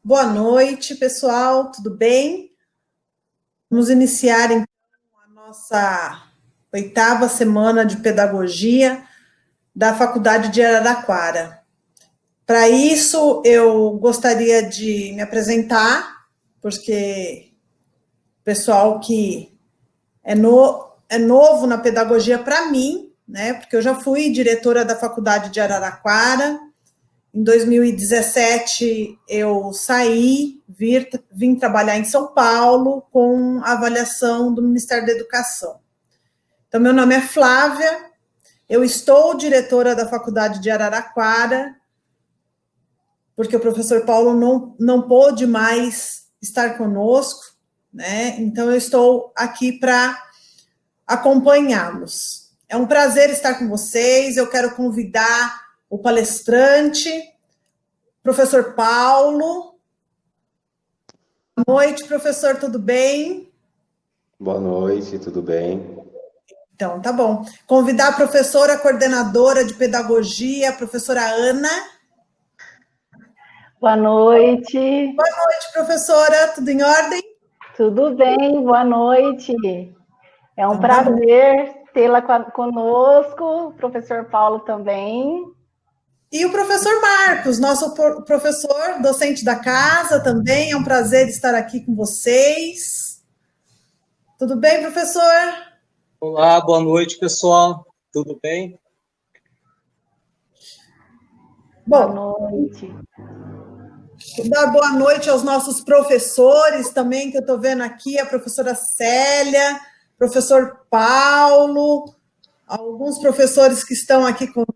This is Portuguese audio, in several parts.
Boa noite, pessoal, tudo bem? Vamos iniciar, então, a nossa 8ª semana de pedagogia da Faculdade de Araraquara. Para isso, eu gostaria de me apresentar, porque o pessoal que é novo na pedagogia para mim, né? Porque eu já fui diretora da Faculdade de Araraquara. Em 2017, eu saí, vim trabalhar em São Paulo com a avaliação do Ministério da Educação. Então, meu nome é Flávia, eu estou diretora da Faculdade de Araraquara, porque o professor Paulo não pôde mais estar conosco, né? Então, eu estou aqui para acompanhá-los. É um prazer estar com vocês, eu quero convidar o palestrante, professor Paulo. Boa noite, professor, tudo bem? Boa noite, tudo bem? Então, tá bom. Convidar a professora coordenadora de pedagogia, a professora Ana. Boa noite. Boa noite, professora, tudo em ordem? Tudo bem, boa noite. É um prazer tê-la conosco, o professor Paulo também. E o professor Marcos, nosso professor, docente da casa também, é um prazer estar aqui com vocês. Tudo bem, professor? Olá, boa noite, pessoal. Tudo bem? Bom, boa noite. Vou dar boa noite aos nossos professores também, que eu estou vendo aqui, a professora Célia, professor Paulo, alguns professores que estão aqui conosco.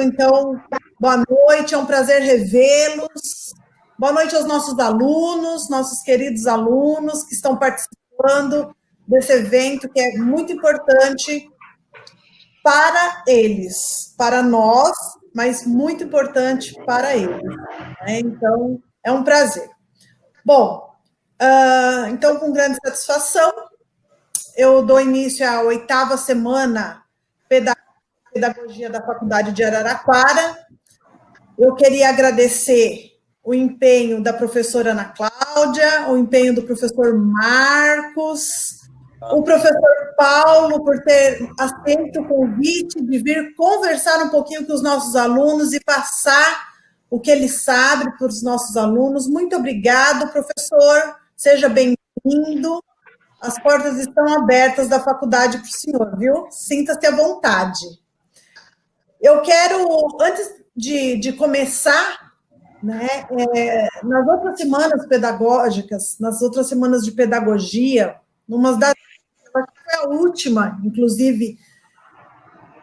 Então, boa noite, é um prazer revê-los. Boa noite aos nossos alunos, nossos queridos alunos que estão participando desse evento, que é muito importante para eles, para nós, mas muito importante para eles, né? Então, é um prazer. Bom, então, com grande satisfação, eu dou início à 8ª semana Pedagogia da Faculdade de Araraquara. Eu queria agradecer o empenho da professora Ana Cláudia, o empenho do professor Marcos, o professor Paulo por ter aceito o convite de vir conversar um pouquinho com os nossos alunos e passar o que ele sabe para os nossos alunos. Muito obrigado, professor. Seja bem-vindo. As portas estão abertas da faculdade para o senhor, viu? Sinta-se à vontade. Eu quero, antes de começar, né, nas outras semanas pedagógicas, nas outras semanas de pedagogia, numa das foi a última, inclusive,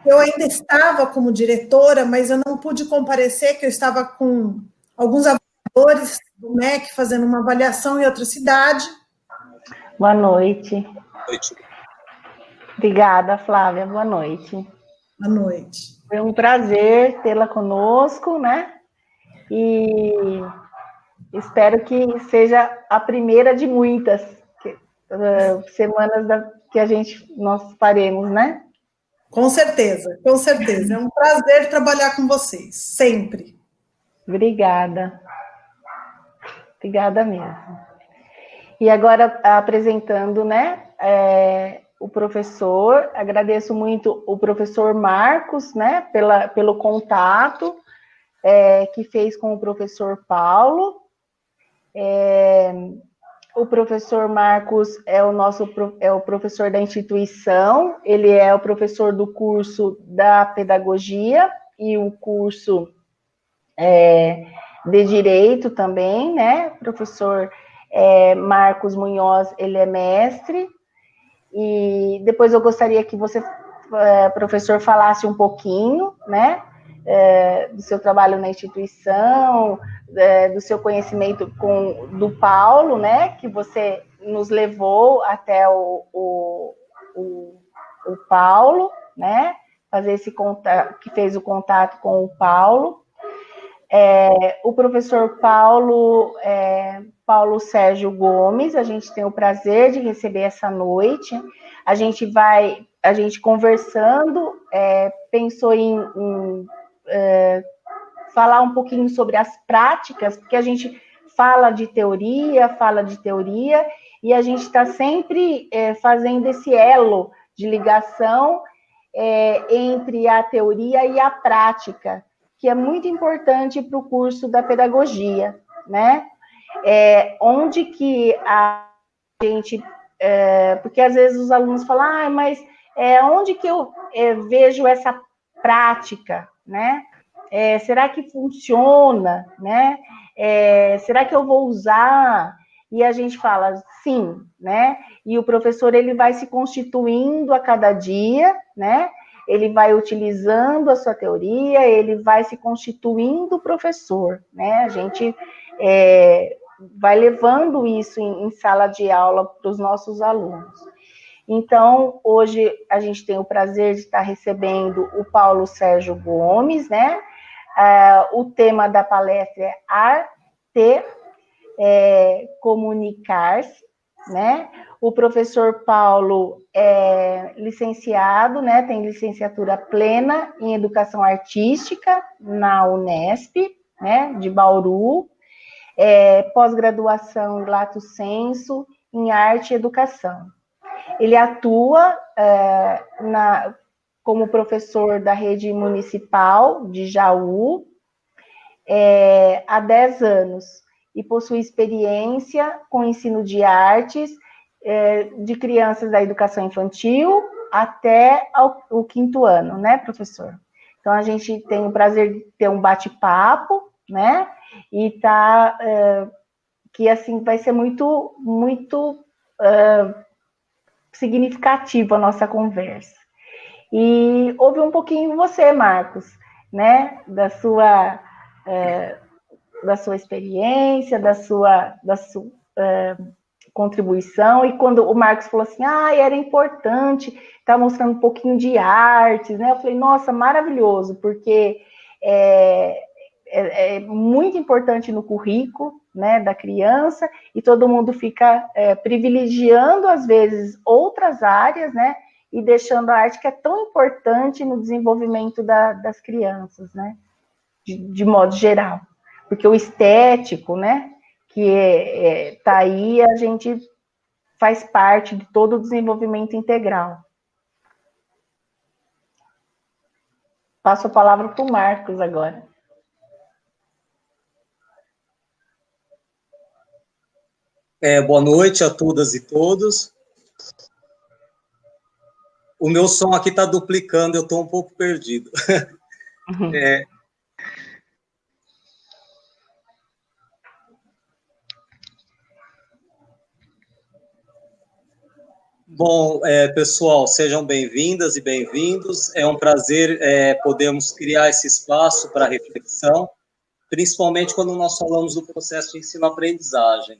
eu ainda estava como diretora, mas eu não pude comparecer, que eu estava com alguns avaliadores do MEC fazendo uma avaliação em outra cidade. Boa noite. Boa noite. Obrigada, Flávia, boa noite. Boa noite. Foi um prazer tê-la conosco, né? E espero que seja a primeira de muitas semanas que nós faremos, né? Com certeza, com certeza. É um prazer trabalhar com vocês, sempre. Obrigada. Obrigada mesmo. E agora, apresentando, né, o professor, agradeço muito o professor Marcos, né, pelo contato que fez com o professor Paulo. O professor Marcos é o professor da instituição, ele é o professor do curso da pedagogia e o curso de direito também, né? Professor Marcos Munhoz, ele é mestre. E depois eu gostaria que você, professor, falasse um pouquinho, né? Do seu trabalho na instituição, do seu conhecimento do Paulo, né, que você nos levou até o Paulo, né, fazer esse contato, que fez o contato com o Paulo. O professor Paulo Sérgio Gomes, a gente tem o prazer de receber essa noite. A gente conversando, pensou em falar um pouquinho sobre as práticas, porque a gente fala de teoria, e a gente está sempre fazendo esse elo de ligação entre a teoria e a prática, que é muito importante para o curso da pedagogia, né? Onde que a gente... porque às vezes os alunos falam, mas onde que eu vejo essa prática, né? Será que funciona, né? Será que eu vou usar? E a gente fala, sim, né? E o professor, ele vai se constituindo a cada dia, né? Ele vai utilizando a sua teoria, ele vai se constituindo professor, né? A gente vai levando isso em sala de aula para os nossos alunos. Então, hoje a gente tem o prazer de estar recebendo o Paulo Sérgio Gomes, né? O tema da palestra é Arte Comunicar-se, né? O professor Paulo é licenciado, né? Tem licenciatura plena em Educação Artística na Unesp, né? De Bauru, pós-graduação em Lato Sensu em Arte e Educação. Ele atua como professor da rede municipal de Jaú há 10 anos e possui experiência com ensino de artes de crianças da educação infantil até o 5º ano, né, professor? Então, a gente tem o prazer de ter um bate-papo, né, e que, assim, vai ser muito, muito significativa a nossa conversa. E ouve um pouquinho você, Marcos, né, da sua experiência, da sua contribuição, e quando o Marcos falou assim, era importante estar mostrando um pouquinho de artes, né, eu falei, nossa, maravilhoso, porque é muito importante no currículo, né, da criança, e todo mundo fica privilegiando, às vezes, outras áreas, né, e deixando a arte que é tão importante no desenvolvimento das crianças, né, de modo geral. Porque o estético, né, que está aí, a gente faz parte de todo o desenvolvimento integral. Passo a palavra para o Marcos agora. Boa noite a todas e todos. O meu som aqui está duplicando, eu estou um pouco perdido. Bom, pessoal, sejam bem-vindas e bem-vindos. É um prazer podermos criar esse espaço para reflexão, principalmente quando nós falamos do processo de ensino-aprendizagem.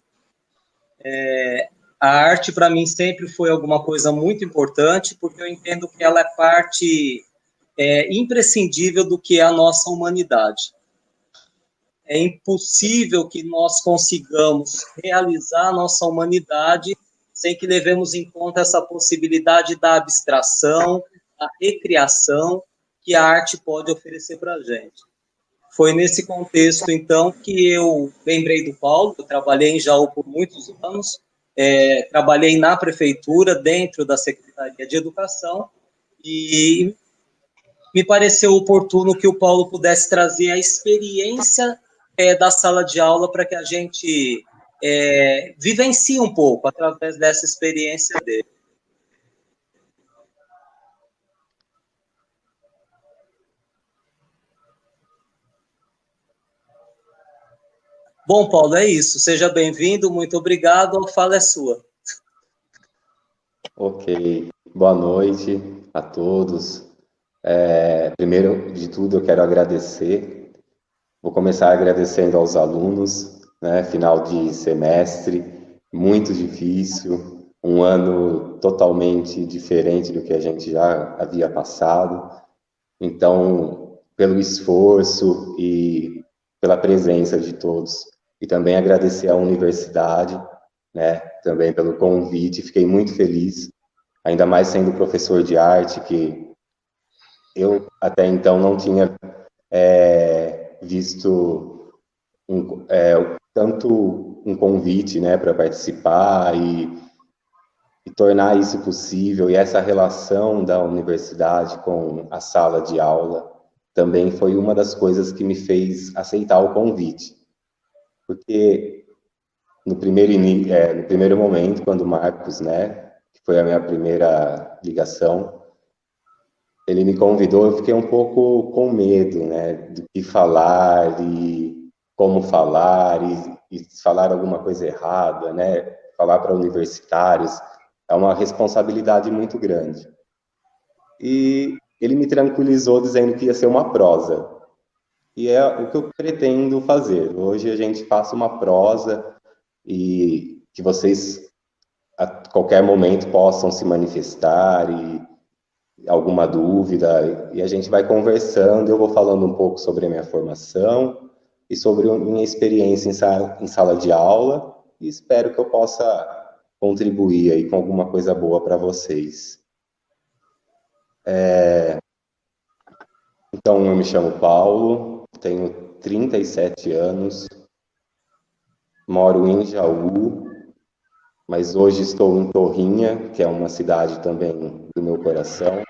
A arte, para mim, sempre foi alguma coisa muito importante, porque eu entendo que ela é parte imprescindível do que é a nossa humanidade. É impossível que nós consigamos realizar a nossa humanidade sem que levemos em conta essa possibilidade da abstração, da recriação que a arte pode oferecer para a gente. Foi nesse contexto, então, que eu lembrei do Paulo. Eu trabalhei em Jaú por muitos anos, trabalhei na prefeitura, dentro da Secretaria de Educação, e me pareceu oportuno que o Paulo pudesse trazer a experiência da sala de aula para que a gente vivencie um pouco através dessa experiência dele. Bom, Paulo, é isso. Seja bem-vindo, muito obrigado. A fala é sua. Ok. Boa noite a todos. Primeiro de tudo, eu quero agradecer. Vou começar agradecendo aos alunos, né? Final de semestre, muito difícil, um ano totalmente diferente do que a gente já havia passado. Então, pelo esforço e pela presença de todos. E também agradecer à universidade, né, também pelo convite, fiquei muito feliz, ainda mais sendo professor de arte, que eu até então não tinha visto tanto um convite, né, para participar e tornar isso possível, e essa relação da universidade com a sala de aula também foi uma das coisas que me fez aceitar o convite. Porque no primeiro momento, quando o Marcos, né, que foi a minha primeira ligação, ele me convidou, eu fiquei um pouco com medo, né, do que falar e como falar e falar alguma coisa errada, né, falar para universitários é uma responsabilidade muito grande. E ele me tranquilizou dizendo que ia ser uma prosa. E é o que eu pretendo fazer. Hoje a gente faça uma prosa e que vocês a qualquer momento possam se manifestar e alguma dúvida, e a gente vai conversando, eu vou falando um pouco sobre a minha formação e sobre a minha experiência em sala de aula, e espero que eu possa contribuir aí com alguma coisa boa para vocês. Então, eu me chamo Paulo, tenho 37 anos, moro em Jaú, mas hoje estou em Torrinha, que é uma cidade também do meu coração,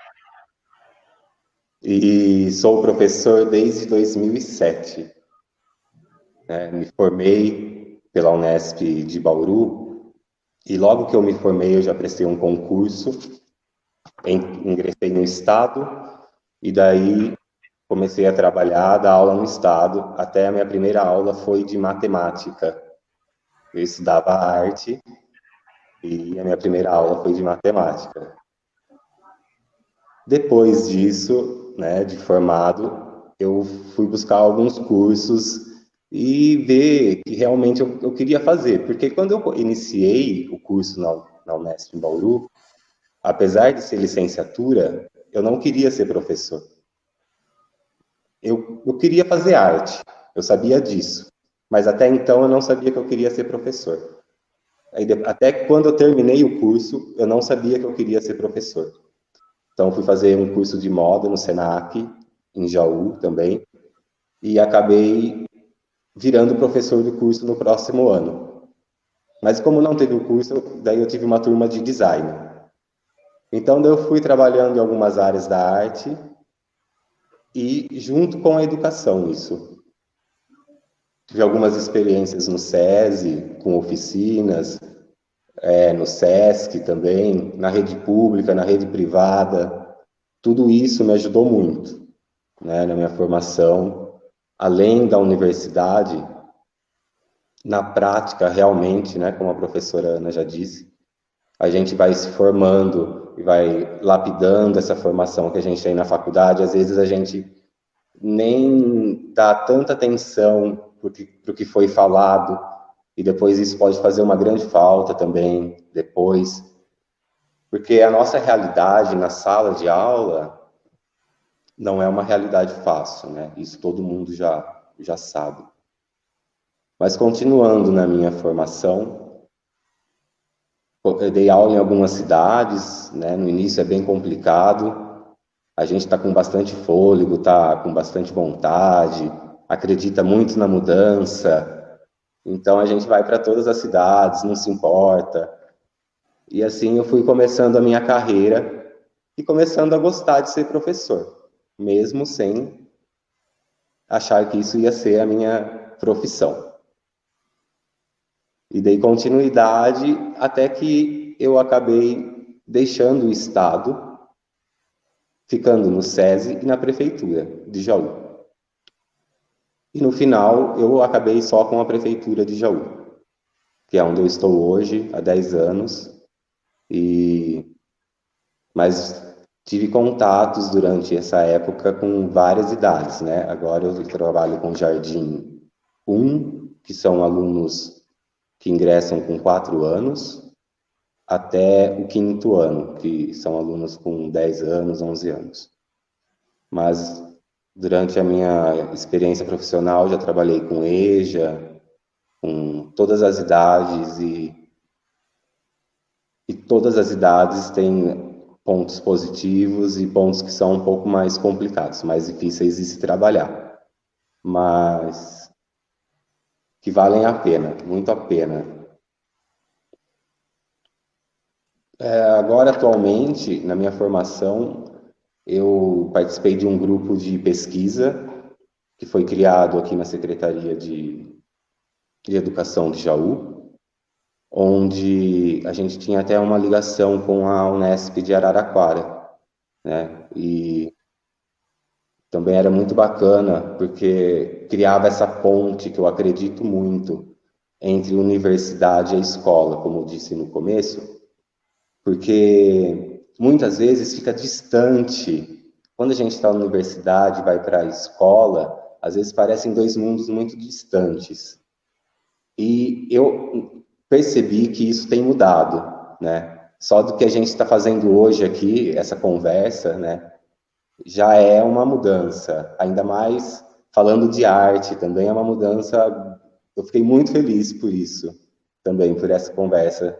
e sou professor desde 2007. Me formei pela Unesp de Bauru, e logo que eu me formei eu já prestei um concurso, ingressei no Estado, e daí comecei a trabalhar, dar aula no Estado, até a minha primeira aula foi de matemática. Eu estudava arte, e a minha primeira aula foi de matemática. Depois disso, né, de formado, eu fui buscar alguns cursos e ver que realmente eu queria fazer. Porque quando eu iniciei o curso na Unesp em Bauru, apesar de ser licenciatura, eu não queria ser professor. Eu queria fazer arte, eu sabia disso. Mas até então eu não sabia que eu queria ser professor. Até quando eu terminei o curso, eu não sabia que eu queria ser professor. Então, fui fazer um curso de moda no Senac, em Jaú também, e acabei virando professor do curso no próximo ano. Mas como não teve o curso, daí eu tive uma turma de design. Então, eu fui trabalhando em algumas áreas da arte e junto com a educação, isso. Tive algumas experiências no SESI, com oficinas, no SESC também, na rede pública, na rede privada. Tudo isso me ajudou muito, né, na minha formação. Além da universidade, na prática, realmente, né, como a professora Ana já disse, a gente vai se formando e vai lapidando essa formação que a gente tem na faculdade. Às vezes a gente nem dá tanta atenção para o que foi falado, e depois isso pode fazer uma grande falta também, depois. Porque a nossa realidade na sala de aula não é uma realidade fácil, né? Isso todo mundo já sabe. Mas continuando na minha formação, eu dei aula em algumas cidades, né? No início é bem complicado, a gente está com bastante fôlego, está com bastante vontade, acredita muito na mudança, então a gente vai para todas as cidades, não se importa. E assim eu fui começando a minha carreira e começando a gostar de ser professor, mesmo sem achar que isso ia ser a minha profissão. E dei continuidade até que eu acabei deixando o Estado, ficando no SESI e na Prefeitura de Jaú. E no final eu acabei só com a Prefeitura de Jaú, que é onde eu estou hoje, há 10 anos. Mas tive contatos durante essa época com várias idades, né? Agora eu trabalho com Jardim 1, que são alunos que ingressam com 4 anos, até o 5º ano, que são alunos com 10 anos, 11 anos. Mas durante a minha experiência profissional já trabalhei com EJA, com todas as idades, e todas as idades têm pontos positivos e pontos que são um pouco mais complicados, mais difíceis de se trabalhar. Mas que valem a pena, muito a pena. Agora, atualmente, na minha formação, eu participei de um grupo de pesquisa que foi criado aqui na Secretaria de Educação de Jaú, onde a gente tinha até uma ligação com a Unesp de Araraquara, né? E também era muito bacana, porque criava essa ponte, que eu acredito muito, entre universidade e escola, como eu disse no começo, porque muitas vezes fica distante. Quando a gente está na universidade, vai para a escola, às vezes parecem dois mundos muito distantes. E eu percebi que isso tem mudado, né? Só do que a gente está fazendo hoje aqui, essa conversa, né? Já é uma mudança, ainda mais falando de arte, também é uma mudança. Eu fiquei muito feliz por isso, também por essa conversa,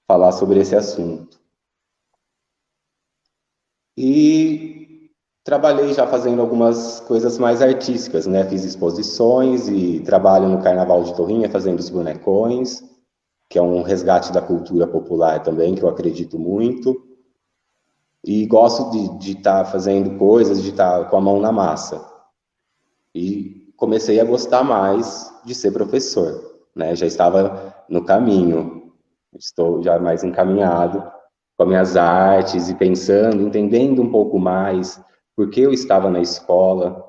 falar sobre esse assunto. E trabalhei já fazendo algumas coisas mais artísticas, né? Fiz exposições e trabalho no Carnaval de Torrinha fazendo os bonecões, que é um resgate da cultura popular também, que eu acredito muito. E gosto de estar fazendo coisas, de estar com a mão na massa. E comecei a gostar mais de ser professor, né? Já estava no caminho, estou já mais encaminhado com as minhas artes e pensando, entendendo um pouco mais por que eu estava na escola,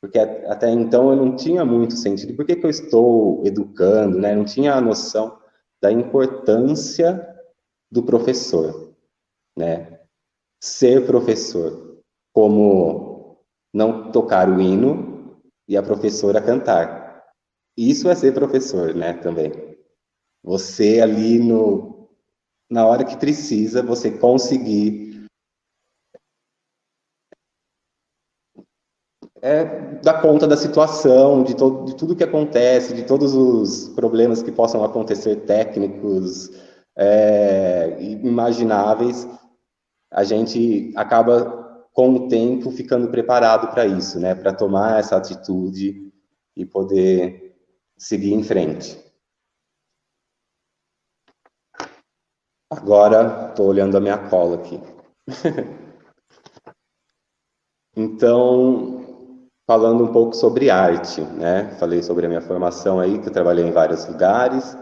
porque até então eu não tinha muito sentido, por que eu estou educando, né? Não tinha a noção da importância do professor, né? Ser professor, como não tocar o hino e a professora cantar. Isso é ser professor, né, também. Você ali na hora que precisa, você conseguir dar conta da situação, de tudo que acontece, de todos os problemas que possam acontecer, técnicos, imagináveis. A gente acaba, com o tempo, ficando preparado para isso, né? Para tomar essa atitude e poder seguir em frente. Agora, estou olhando a minha cola aqui. Então, falando um pouco sobre arte, né? Falei sobre a minha formação aí, que eu trabalhei em vários lugares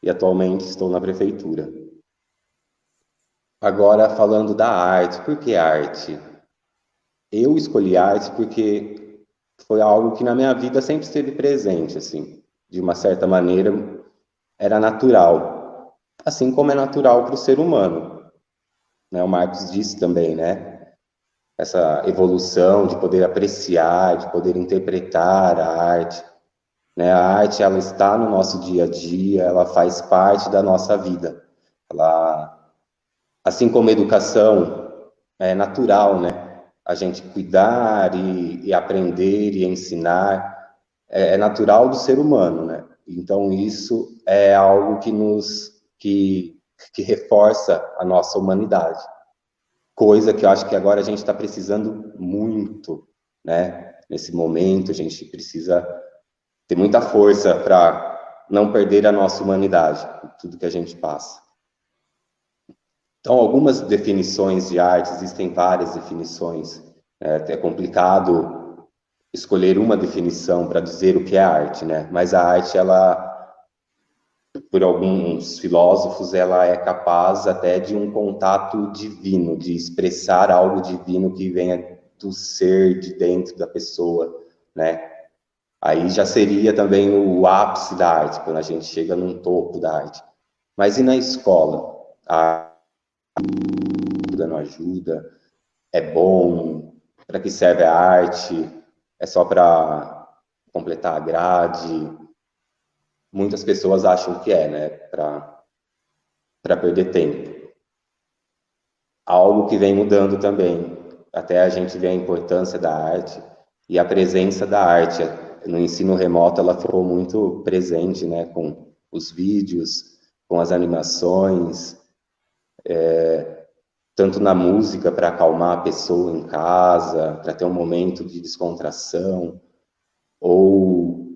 e atualmente estou na prefeitura. Agora, falando da arte, por que arte? Eu escolhi arte porque foi algo que na minha vida sempre esteve presente, assim, de uma certa maneira, era natural, assim como é natural para o ser humano, né? O Marcos disse também, né? Essa evolução de poder apreciar, de poder interpretar a arte, né? A arte, ela está no nosso dia a dia, ela faz parte da nossa vida, ela, assim como a educação, é natural, né? A gente cuidar e aprender e ensinar é natural do ser humano, né? Então isso é algo que reforça a nossa humanidade, coisa que eu acho que agora a gente está precisando muito, né? Nesse momento a gente precisa ter muita força para não perder a nossa humanidade, tudo que a gente passa. Então, algumas definições de arte, existem várias definições. É complicado escolher uma definição para dizer o que é arte, né? Mas a arte, ela, por alguns filósofos, ela é capaz até de um contato divino, de expressar algo divino que venha do ser de dentro da pessoa, né? Aí já seria também o ápice da arte, quando a gente chega num topo da arte. Mas e na escola? A ajuda, não ajuda? É bom? Para que serve a arte? É só para completar a grade? Muitas pessoas acham que né? Para perder tempo. Algo que vem mudando também. Até a gente vê a importância da arte e a presença da arte. No ensino remoto, ela ficou muito presente, né? Com os vídeos, com as animações, tanto na música para acalmar a pessoa em casa, para ter um momento de descontração, ou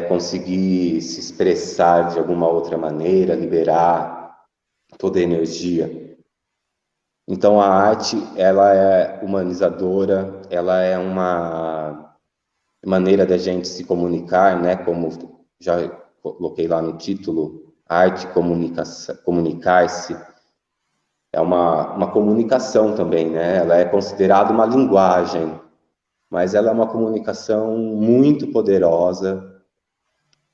conseguir se expressar de alguma outra maneira, liberar toda a energia. Então a arte, ela é humanizadora, ela é uma maneira da gente se comunicar, né? Como já coloquei lá no título, arte, comunicar-se. É uma comunicação também, né? Ela é considerada uma linguagem, mas ela é uma comunicação muito poderosa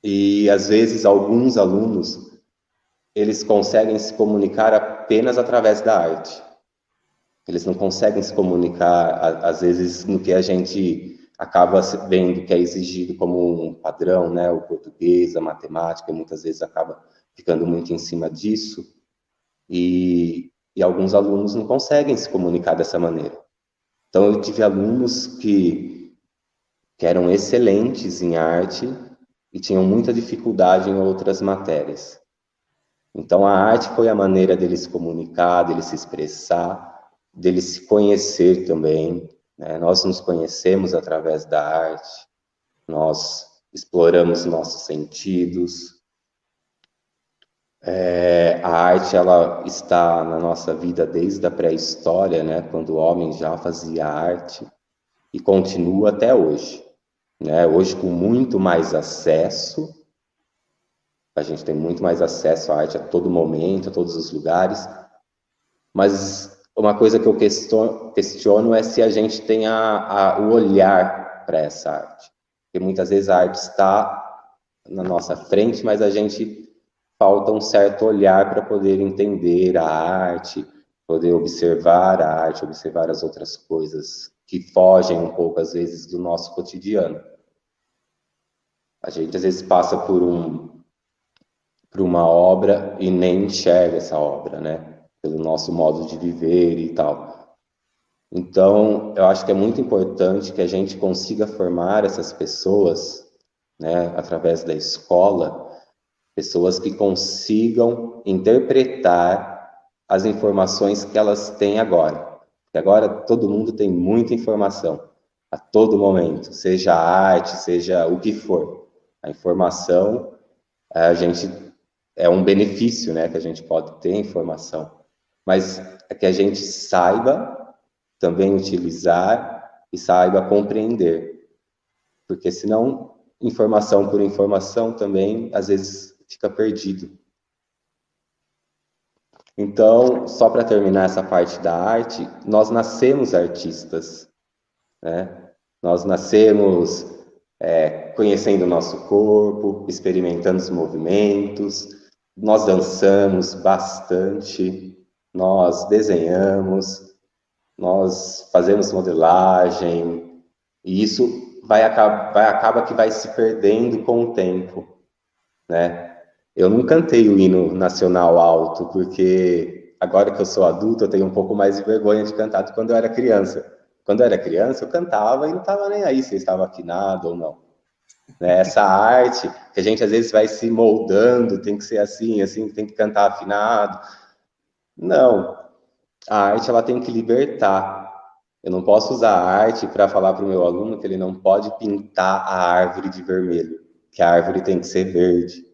e, às vezes, alguns alunos, eles conseguem se comunicar apenas através da arte. Eles não conseguem se comunicar, às vezes, no que a gente acaba vendo que é exigido como um padrão, né? O português, a matemática, muitas vezes acaba ficando muito em cima disso. E alguns alunos não conseguem se comunicar dessa maneira. Então, eu tive alunos que eram excelentes em arte e tinham muita dificuldade em outras matérias. Então, a arte foi a maneira deles se comunicar, deles se expressar, deles se conhecer também, né? Nós nos conhecemos através da arte, nós exploramos nossos sentidos. A arte, ela está na nossa vida desde a pré-história, né? Quando o homem já fazia arte, e continua até hoje, né? Hoje, com muito mais acesso, a gente tem muito mais acesso à arte a todo momento, a todos os lugares, mas uma coisa que eu questiono é se a gente tem o olhar para essa arte, porque muitas vezes a arte está na nossa frente, mas a gente falta um certo olhar para poder entender a arte, poder observar a arte, observar as outras coisas que fogem um pouco, às vezes, do nosso cotidiano. A gente, às vezes, passa por uma obra e nem enxerga essa obra, né? Pelo nosso modo de viver e tal. Então, eu acho que é muito importante que a gente consiga formar essas pessoas, né, através da escola, pessoas que consigam interpretar as informações que elas têm agora. Porque agora todo mundo tem muita informação, a todo momento, seja arte, seja o que for. A informação, é um benefício, né, que a gente pode ter informação, mas é que a gente saiba também utilizar e saiba compreender. Porque senão, informação por informação também, às vezes, fica perdido. Então, só para terminar essa parte da arte, nós nascemos artistas, né? Nós nascemos conhecendo o nosso corpo, experimentando os movimentos, nós dançamos bastante, nós desenhamos, nós fazemos modelagem, e isso acaba que vai se perdendo com o tempo, né? Eu não cantei o hino nacional alto, porque agora que eu sou adulto, eu tenho um pouco mais de vergonha de cantar do que quando eu era criança. Quando eu era criança, eu cantava e não estava nem aí se eu estava afinado ou não. Né? Essa arte, que a gente às vezes vai se moldando, tem que ser assim, tem que cantar afinado. Não. A arte, ela tem que libertar. Eu não posso usar a arte para falar para o meu aluno que ele não pode pintar a árvore de vermelho, que a árvore tem que ser verde.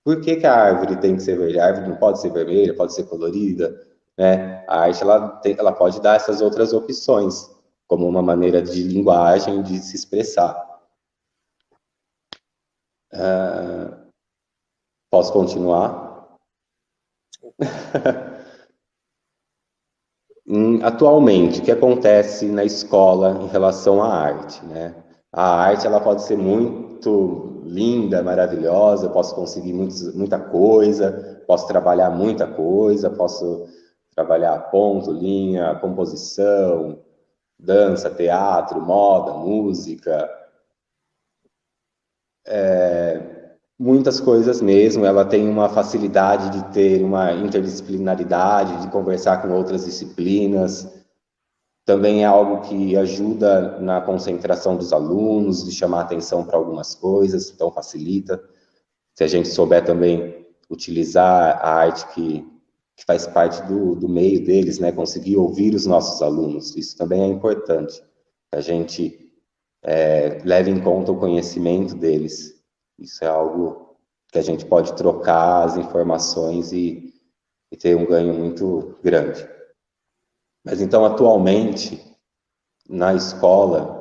Por que a árvore tem que ser verde? A árvore não pode ser vermelha, pode ser colorida, né? A arte, ela pode dar essas outras opções, como uma maneira de linguagem, de se expressar. Posso continuar? Atualmente, o que acontece na escola em relação à arte, né? A arte, ela pode ser muito linda, maravilhosa, eu posso conseguir muita coisa, posso trabalhar muita coisa, posso trabalhar ponto, linha, composição, dança, teatro, moda, música, muitas coisas mesmo. Ela tem uma facilidade de ter uma interdisciplinaridade, de conversar com outras disciplinas. Também é algo que ajuda na concentração dos alunos, de chamar atenção para algumas coisas, então facilita. Se a gente souber também utilizar a arte que faz parte do meio deles, né? Conseguir ouvir os nossos alunos, isso também é importante. A gente leve em conta o conhecimento deles. Isso é algo que a gente pode trocar as informações e ter um ganho muito grande. Mas então, atualmente, na escola,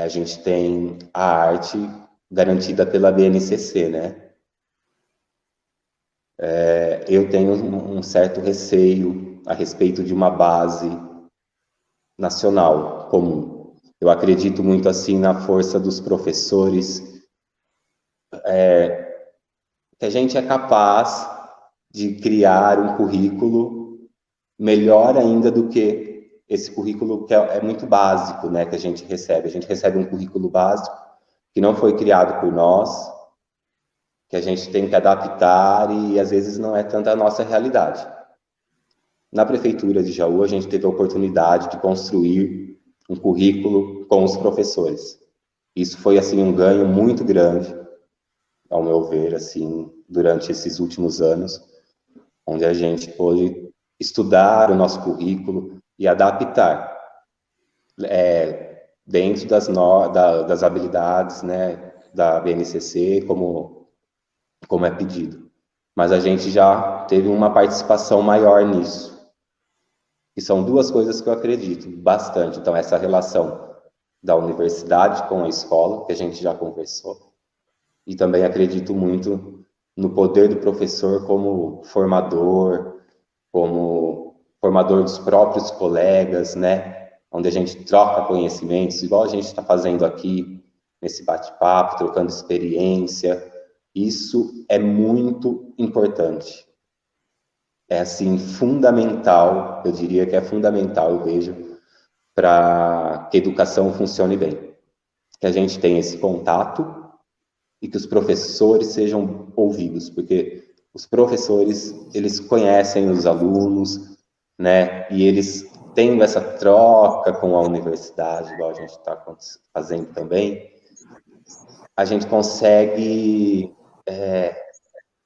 a gente tem a arte garantida pela BNCC, né? Eu tenho um certo receio a respeito de uma base nacional comum. Eu acredito muito assim na força dos professores, que a gente é capaz de criar um currículo melhor ainda do que esse currículo que é muito básico, né, que a gente recebe. A gente recebe um currículo básico que não foi criado por nós, que a gente tem que adaptar e às vezes não é tanto a nossa realidade. Na Prefeitura de Jaú, a gente teve a oportunidade de construir um currículo com os professores. Isso foi, assim, um ganho muito grande, ao meu ver, assim, durante esses últimos anos, onde a gente pôde estudar o nosso currículo e adaptar dentro das habilidades, né, da BNCC, como é pedido. Mas a gente já teve uma participação maior nisso. E são duas coisas que eu acredito bastante. Então, essa relação da universidade com a escola, que a gente já conversou, e também acredito muito no poder do professor como formador dos próprios colegas, né? Onde a gente troca conhecimentos, igual a gente está fazendo aqui, nesse bate-papo, trocando experiência. Isso é muito importante. É, assim, fundamental, eu diria que é fundamental, eu vejo, para que a educação funcione bem. Que a gente tenha esse contato e que os professores sejam ouvidos, porque os professores, eles conhecem os alunos, né, e eles tendo essa troca com a universidade, igual a gente está fazendo também, a gente consegue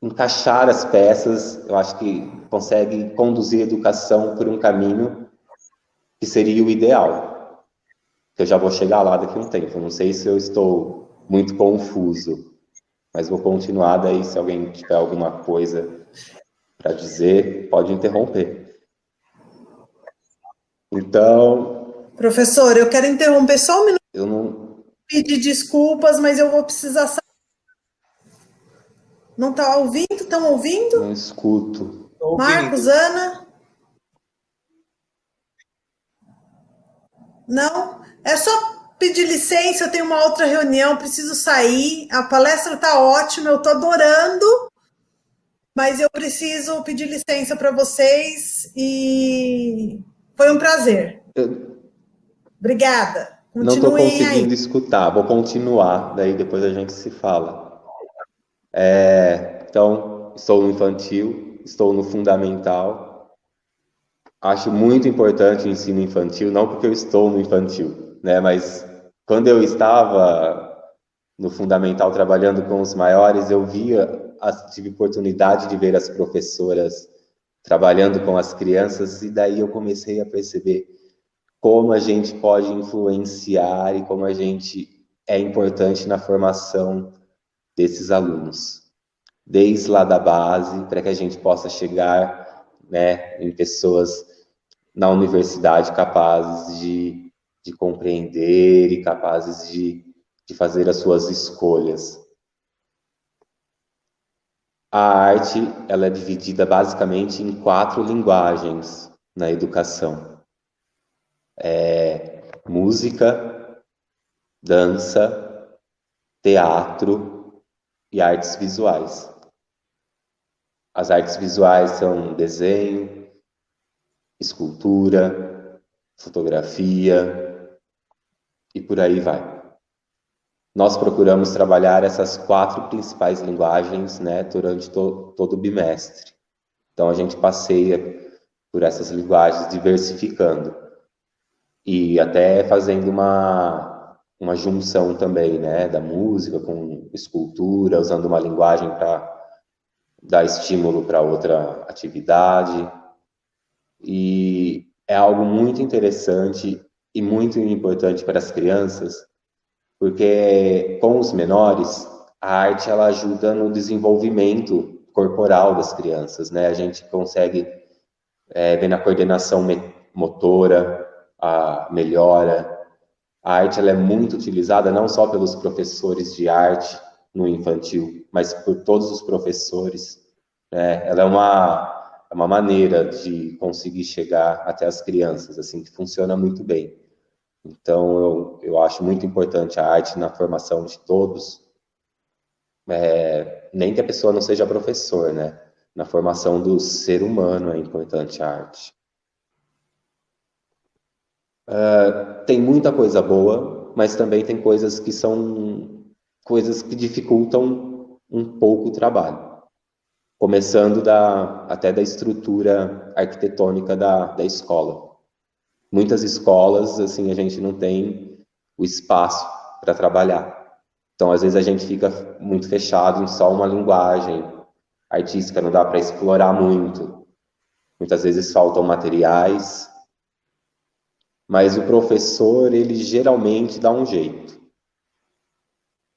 encaixar as peças, eu acho que consegue conduzir a educação por um caminho que seria o ideal. Eu já vou chegar lá daqui a um tempo, não sei se eu estou muito confuso, mas vou continuar, daí se alguém tiver alguma coisa para dizer, pode interromper. Então... Professor, eu quero interromper só um minuto. Eu não... Pedir desculpas, mas eu vou precisar sair. Não está ouvindo? Estão ouvindo? Não escuto. Marcos, Ana? Não? É só pedir licença, eu tenho uma outra reunião, preciso sair. A palestra está ótima, eu estou adorando, mas eu preciso pedir licença para vocês e foi um prazer. Obrigada. Continuem não estou conseguindo aí escutar, vou continuar, daí depois a gente se fala. Então, estou no infantil, estou no fundamental. Acho muito importante o ensino infantil, não porque eu estou no infantil, né? Mas quando eu estava no fundamental trabalhando com os maiores, eu tive oportunidade de ver as professoras trabalhando com as crianças, e daí eu comecei a perceber como a gente pode influenciar e como a gente é importante na formação desses alunos, desde lá da base, para que a gente possa chegar, né, em pessoas na universidade capazes de compreender e capazes de fazer as suas escolhas. A arte, ela é dividida basicamente em 4 linguagens na educação. Música, dança, teatro e artes visuais. As artes visuais são desenho, escultura, fotografia e por aí vai. Nós procuramos trabalhar essas 4 principais linguagens, né, durante todo o bimestre. Então a gente passeia por essas linguagens, diversificando e até fazendo uma junção também, né, da música com escultura, usando uma linguagem para dar estímulo para outra atividade. E é algo muito interessante e muito importante para as crianças, porque com os menores, a arte ela ajuda no desenvolvimento corporal das crianças, né? A gente consegue ver na coordenação motora, a melhora. A arte ela é muito utilizada não só pelos professores de arte no infantil, mas por todos os professores, né? Ela é uma maneira de conseguir chegar até as crianças, assim, que funciona muito bem. Então, eu acho muito importante a arte na formação de todos, nem que a pessoa não seja professor, né? Na formação do ser humano é importante a arte. Tem muita coisa boa, mas também tem coisas que são coisas que dificultam um pouco o trabalho. Começando até da estrutura arquitetônica da escola. Muitas escolas, assim, a gente não tem o espaço para trabalhar. Então, às vezes, a gente fica muito fechado em só uma linguagem artística, não dá para explorar muito. Muitas vezes faltam materiais, mas o professor, ele geralmente dá um jeito.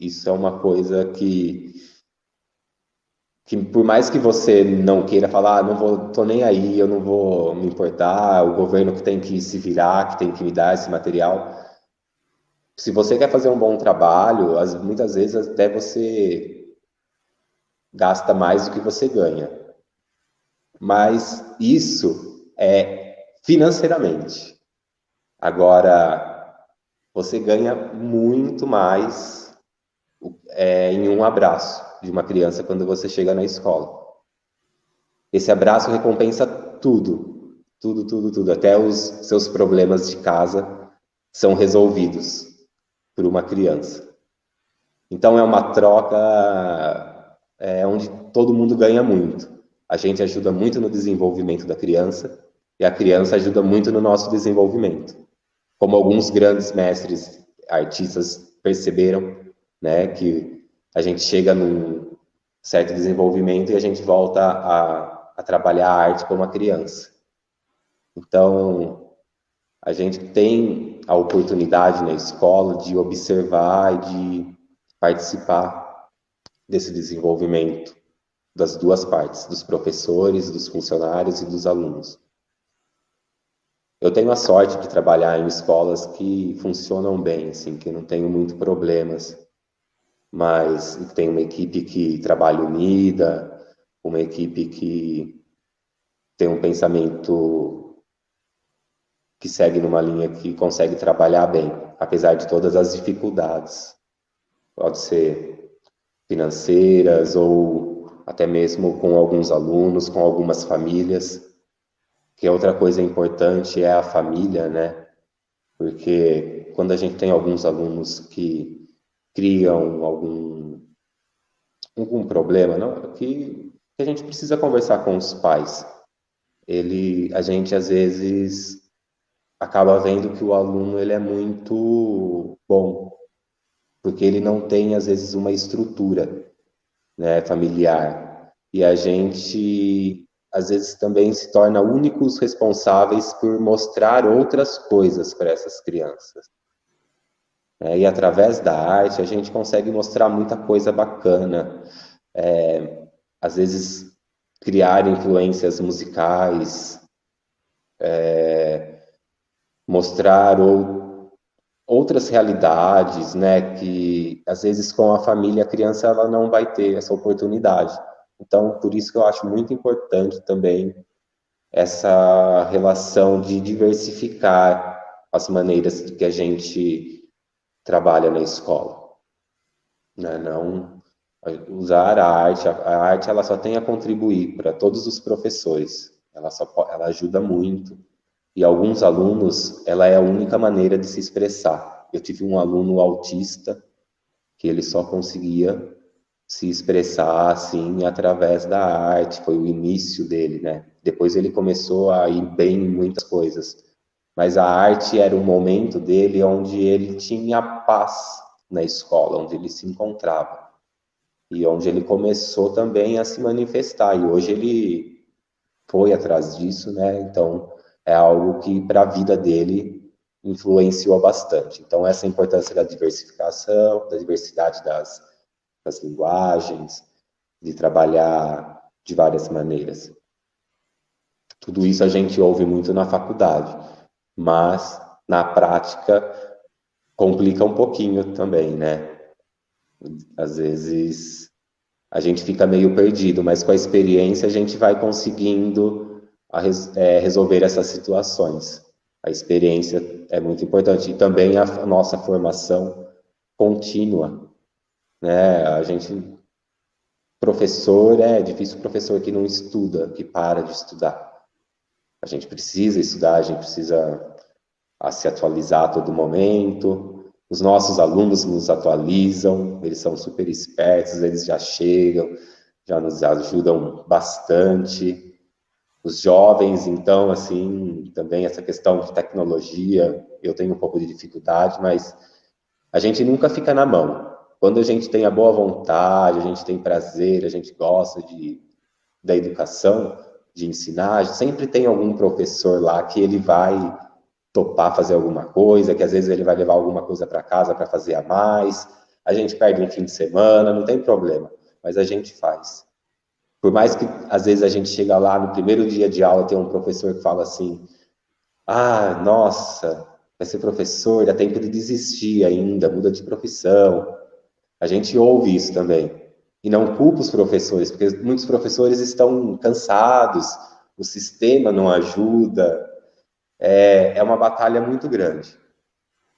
Isso é uma coisa que por mais que você não queira falar, tô nem aí, eu não vou me importar, o governo que tem que se virar, que tem que me dar esse material. Se você quer fazer um bom trabalho, muitas vezes até você gasta mais do que você ganha. Mas isso é financeiramente. Agora, você ganha muito mais em um abraço de uma criança quando você chega na escola. Esse abraço recompensa tudo, tudo, tudo, tudo. Até os seus problemas de casa são resolvidos por uma criança. Então é uma troca onde todo mundo ganha muito. A gente ajuda muito no desenvolvimento da criança e a criança ajuda muito no nosso desenvolvimento. Como alguns grandes mestres artistas perceberam, né, que a gente chega num certo desenvolvimento e a gente volta a trabalhar a arte como uma criança. Então, a gente tem a oportunidade na escola de observar e de participar desse desenvolvimento das duas partes, dos professores, dos funcionários e dos alunos. Eu tenho a sorte de trabalhar em escolas que funcionam bem, assim, que não tenho muito problemas, mas tem uma equipe que trabalha unida, uma equipe que tem um pensamento que segue numa linha que consegue trabalhar bem, apesar de todas as dificuldades. Pode ser financeiras ou até mesmo com alguns alunos, com algumas famílias. Que outra coisa importante é a família, né? Porque quando a gente tem alguns alunos que criam algum problema, não, que a gente precisa conversar com os pais. A gente às vezes acaba vendo que o aluno ele é muito bom, porque ele não tem às vezes uma estrutura, né, familiar. E a gente às vezes também se torna únicos responsáveis por mostrar outras coisas para essas crianças. E através da arte a gente consegue mostrar muita coisa bacana. Às vezes criar influências musicais, mostrar outras realidades, né, que às vezes com a família a criança ela não vai ter essa oportunidade. Então, por isso que eu acho muito importante também essa relação de diversificar as maneiras que a gente trabalha na escola. Né? Não usar a arte ela só tem a contribuir para todos os professores, ela ajuda muito. E alguns alunos, ela é a única maneira de se expressar. Eu tive um aluno autista que ele só conseguia se expressar assim através da arte, foi o início dele, né? Depois ele começou a ir bem em muitas coisas, mas a arte era um momento dele onde ele tinha paz na escola, onde ele se encontrava e onde ele começou também a se manifestar, e hoje ele foi atrás disso, né? Então é algo que para a vida dele influenciou bastante. Então, essa importância da diversificação, da diversidade das linguagens, de trabalhar de várias maneiras. Tudo isso a gente ouve muito na faculdade, mas na prática complica um pouquinho também, né? Às vezes a gente fica meio perdido, mas com a experiência a gente vai conseguindo resolver essas situações. A experiência é muito importante. E também a nossa formação contínua, né? A gente, professor, é difícil o professor que não estuda, que para de estudar. A gente precisa estudar, a gente precisa se atualizar a todo momento. Os nossos alunos nos atualizam, eles são super espertos, eles já chegam, já nos ajudam bastante. Os jovens, então, assim, também essa questão de tecnologia, eu tenho um pouco de dificuldade, mas a gente nunca fica na mão. Quando a gente tem a boa vontade, a gente tem prazer, a gente gosta da educação, de ensinar, sempre tem algum professor lá que ele vai topar fazer alguma coisa, que às vezes ele vai levar alguma coisa para casa para fazer a mais, a gente perde um fim de semana, não tem problema, mas a gente faz. Por mais que às vezes a gente chega lá no primeiro dia de aula, tem um professor que fala assim, nossa, vai ser professor, dá tempo de desistir ainda, muda de profissão. A gente ouve isso também. E não culpa os professores, porque muitos professores estão cansados, o sistema não ajuda, é uma batalha muito grande.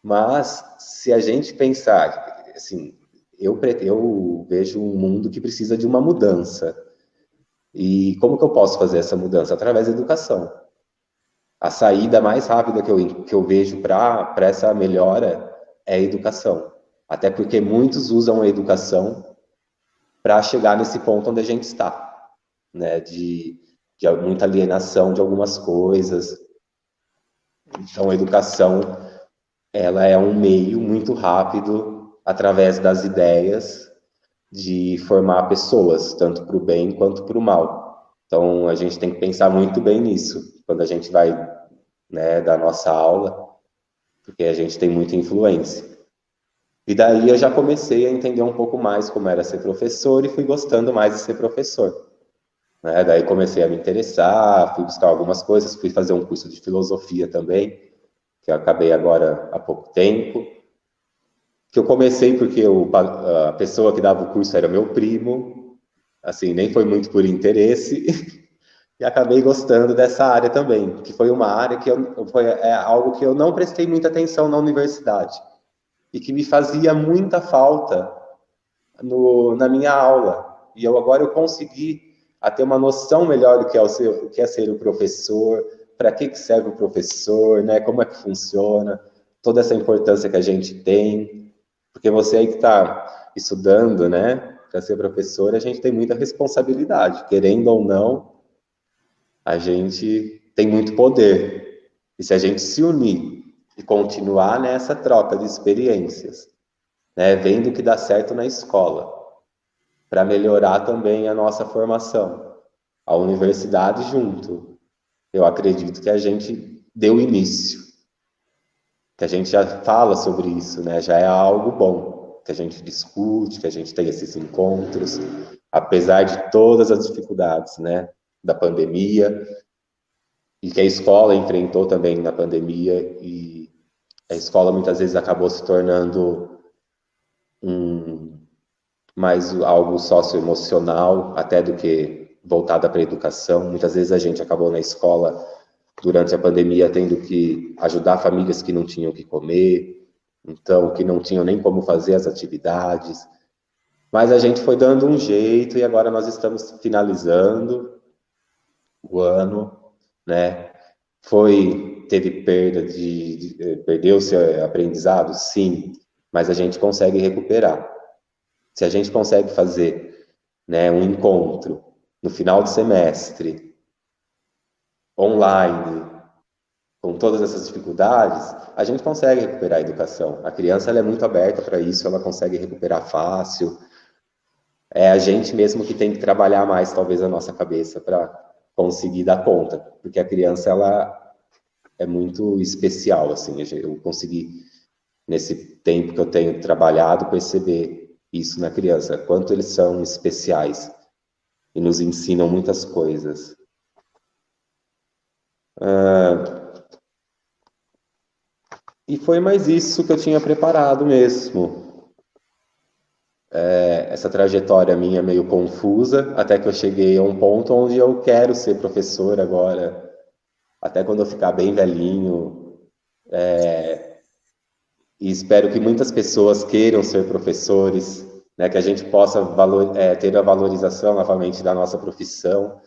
Mas, se a gente pensar, assim, eu vejo um mundo que precisa de uma mudança. E como que eu posso fazer essa mudança? Através da educação. A saída mais rápida que eu vejo para essa melhora é a educação. Até porque muitos usam a educação para chegar nesse ponto onde a gente está, né? De muita alienação de algumas coisas. Então, a educação, ela é um meio muito rápido, através das ideias, de formar pessoas, tanto para o bem quanto para o mal. Então, a gente tem que pensar muito bem nisso, quando a gente vai, né, dar nossa aula, porque a gente tem muita influência. E daí eu já comecei a entender um pouco mais como era ser professor e fui gostando mais de ser professor. Né? Daí comecei a me interessar, fui buscar algumas coisas, fui fazer um curso de filosofia também, que eu acabei agora há pouco tempo. Que eu comecei porque a pessoa que dava o curso era meu primo, assim, nem foi muito por interesse, e acabei gostando dessa área também, que foi uma área que foi algo que eu não prestei muita atenção na universidade, e que me fazia muita falta na minha aula. E agora eu consegui ter uma noção melhor do que é ser o professor, para que serve o professor, né? Como é que funciona, toda essa importância que a gente tem. Porque você aí que está estudando, né, para ser professor, a gente tem muita responsabilidade. Querendo ou não, a gente tem muito poder. E se a gente se unir e continuar nessa troca de experiências, né, vendo o que dá certo na escola, para melhorar também a nossa formação, a universidade junto, eu acredito que a gente deu início, que a gente já fala sobre isso, né, já é algo bom, que a gente discute, que a gente tem esses encontros, apesar de todas as dificuldades, né, da pandemia, e que a escola enfrentou também na pandemia, e a escola muitas vezes acabou se tornando mais algo socioemocional, até do que voltada para a educação. Muitas vezes a gente acabou na escola, durante a pandemia, tendo que ajudar famílias que não tinham o que comer, então, que não tinham nem como fazer as atividades. Mas a gente foi dando um jeito e agora nós estamos finalizando o ano, né? Teve perda perdeu-se aprendizado? Sim, mas a gente consegue recuperar. Se a gente consegue fazer, né, um encontro no final do semestre, online, com todas essas dificuldades, a gente consegue recuperar a educação. A criança ela é muito aberta para isso, ela consegue recuperar fácil. É a gente mesmo que tem que trabalhar mais, talvez, a nossa cabeça para conseguir dar conta, porque a criança, é muito especial, assim. Eu consegui, nesse tempo que eu tenho trabalhado, perceber isso na criança, quanto eles são especiais e nos ensinam muitas coisas. E foi mais isso que eu tinha preparado mesmo. Essa trajetória minha meio confusa, até que eu cheguei a um ponto onde eu quero ser professor agora, até quando eu ficar bem velhinho. E espero que muitas pessoas queiram ser professores, né, que a gente possa ter a valorização novamente da nossa profissão,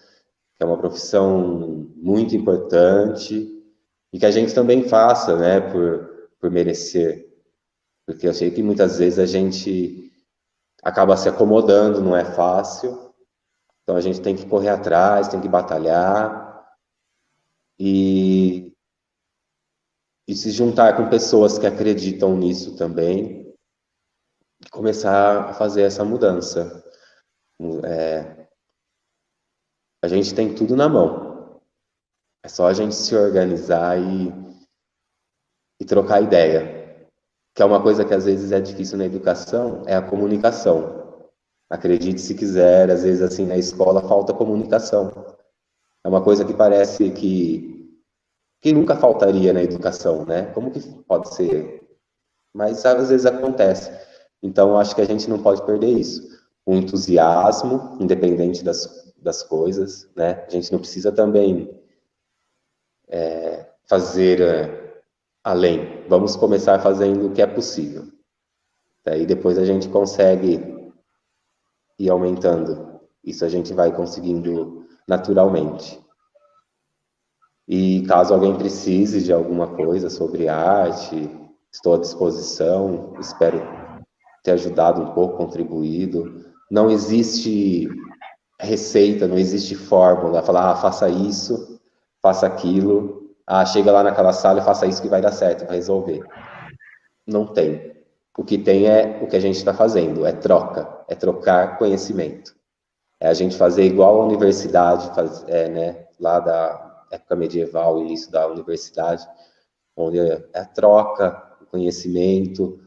que é uma profissão muito importante, e que a gente também faça, né, por merecer. Porque eu sei que muitas vezes a gente acaba se acomodando, não é fácil. Então a gente tem que correr atrás, tem que batalhar e se juntar com pessoas que acreditam nisso também e começar a fazer essa mudança. A gente tem tudo na mão. É só a gente se organizar e trocar ideia. Que é uma coisa que às vezes é difícil na educação, é a comunicação. Acredite se quiser, às vezes assim na escola falta comunicação. É uma coisa que parece que nunca faltaria na educação, né? Como que pode ser? Mas às vezes acontece. Então acho que a gente não pode perder isso. O entusiasmo, independente das coisas, né? A gente não precisa também fazer além. Vamos começar fazendo o que é possível. Daí depois a gente consegue ir aumentando. Isso a gente vai conseguindo naturalmente. E caso alguém precise de alguma coisa sobre arte, estou à disposição. Espero ter ajudado um pouco, contribuído. Não existe receita, não existe fórmula. Falar, faça isso, faça aquilo. Chega lá naquela sala e faça isso que vai dar certo, vai resolver. Não tem. O que tem é o que a gente está fazendo, é troca, é trocar conhecimento. É a gente fazer igual a universidade, né, lá da época medieval, início da universidade, onde é a troca, o conhecimento,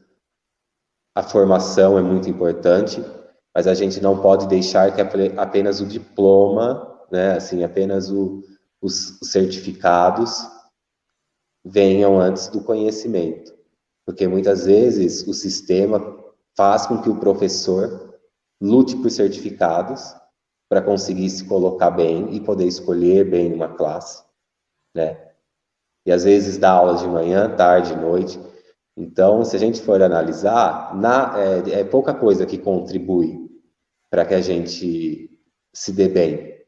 a formação é muito importante, mas a gente não pode deixar que apenas o diploma, né, assim, apenas os certificados venham antes do conhecimento. Porque muitas vezes o sistema faz com que o professor lute por certificados para conseguir se colocar bem e poder escolher bem uma classe, né? E às vezes dá aula de manhã, tarde, noite. Então, se a gente for analisar, é pouca coisa que contribui para que a gente se dê bem.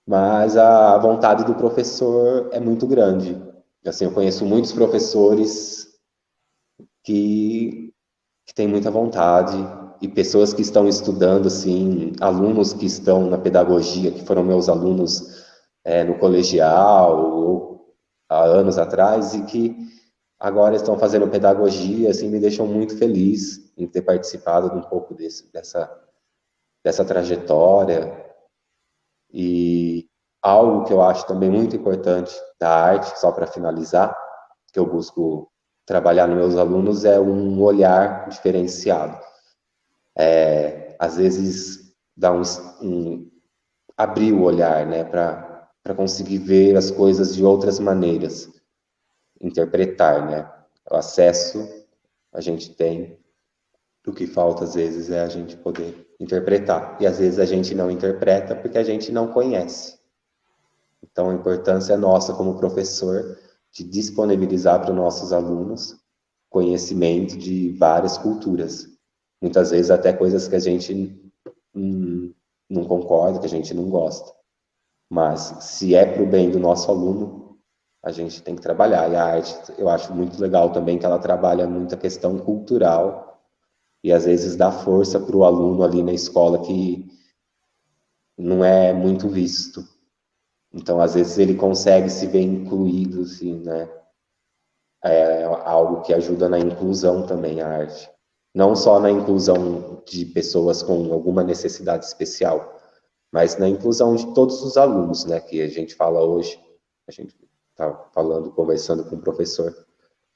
Mas a vontade do professor é muito grande. Assim, eu conheço muitos professores que têm muita vontade e pessoas que estão estudando, assim, alunos que estão na pedagogia, que foram meus alunos no colegial ou há anos atrás e que agora estão fazendo pedagogia, assim, me deixam muito feliz em ter participado de um pouco dessa trajetória. E algo que eu acho também muito importante da arte, só para finalizar, que eu busco trabalhar nos meus alunos, é um olhar diferenciado. Às vezes, dá abrir o olhar, né, para conseguir ver as coisas de outras maneiras, interpretar, né? O acesso a gente tem, o que falta às vezes é a gente poder interpretar, e às vezes a gente não interpreta porque a gente não conhece. Então a importância é nossa como professor de disponibilizar para os nossos alunos conhecimento de várias culturas, muitas vezes até coisas que a gente não concorda, que a gente não gosta, mas se é para o bem do nosso aluno, a gente tem que trabalhar. E a arte, eu acho muito legal também que ela trabalha muito a questão cultural e às vezes dá força para o aluno ali na escola que não é muito visto. Então, às vezes ele consegue se ver incluído, assim, né? É algo que ajuda na inclusão também, a arte. Não só na inclusão de pessoas com alguma necessidade especial, mas na inclusão de todos os alunos, né? Que a gente fala hoje. A gente estava falando, conversando com o professor,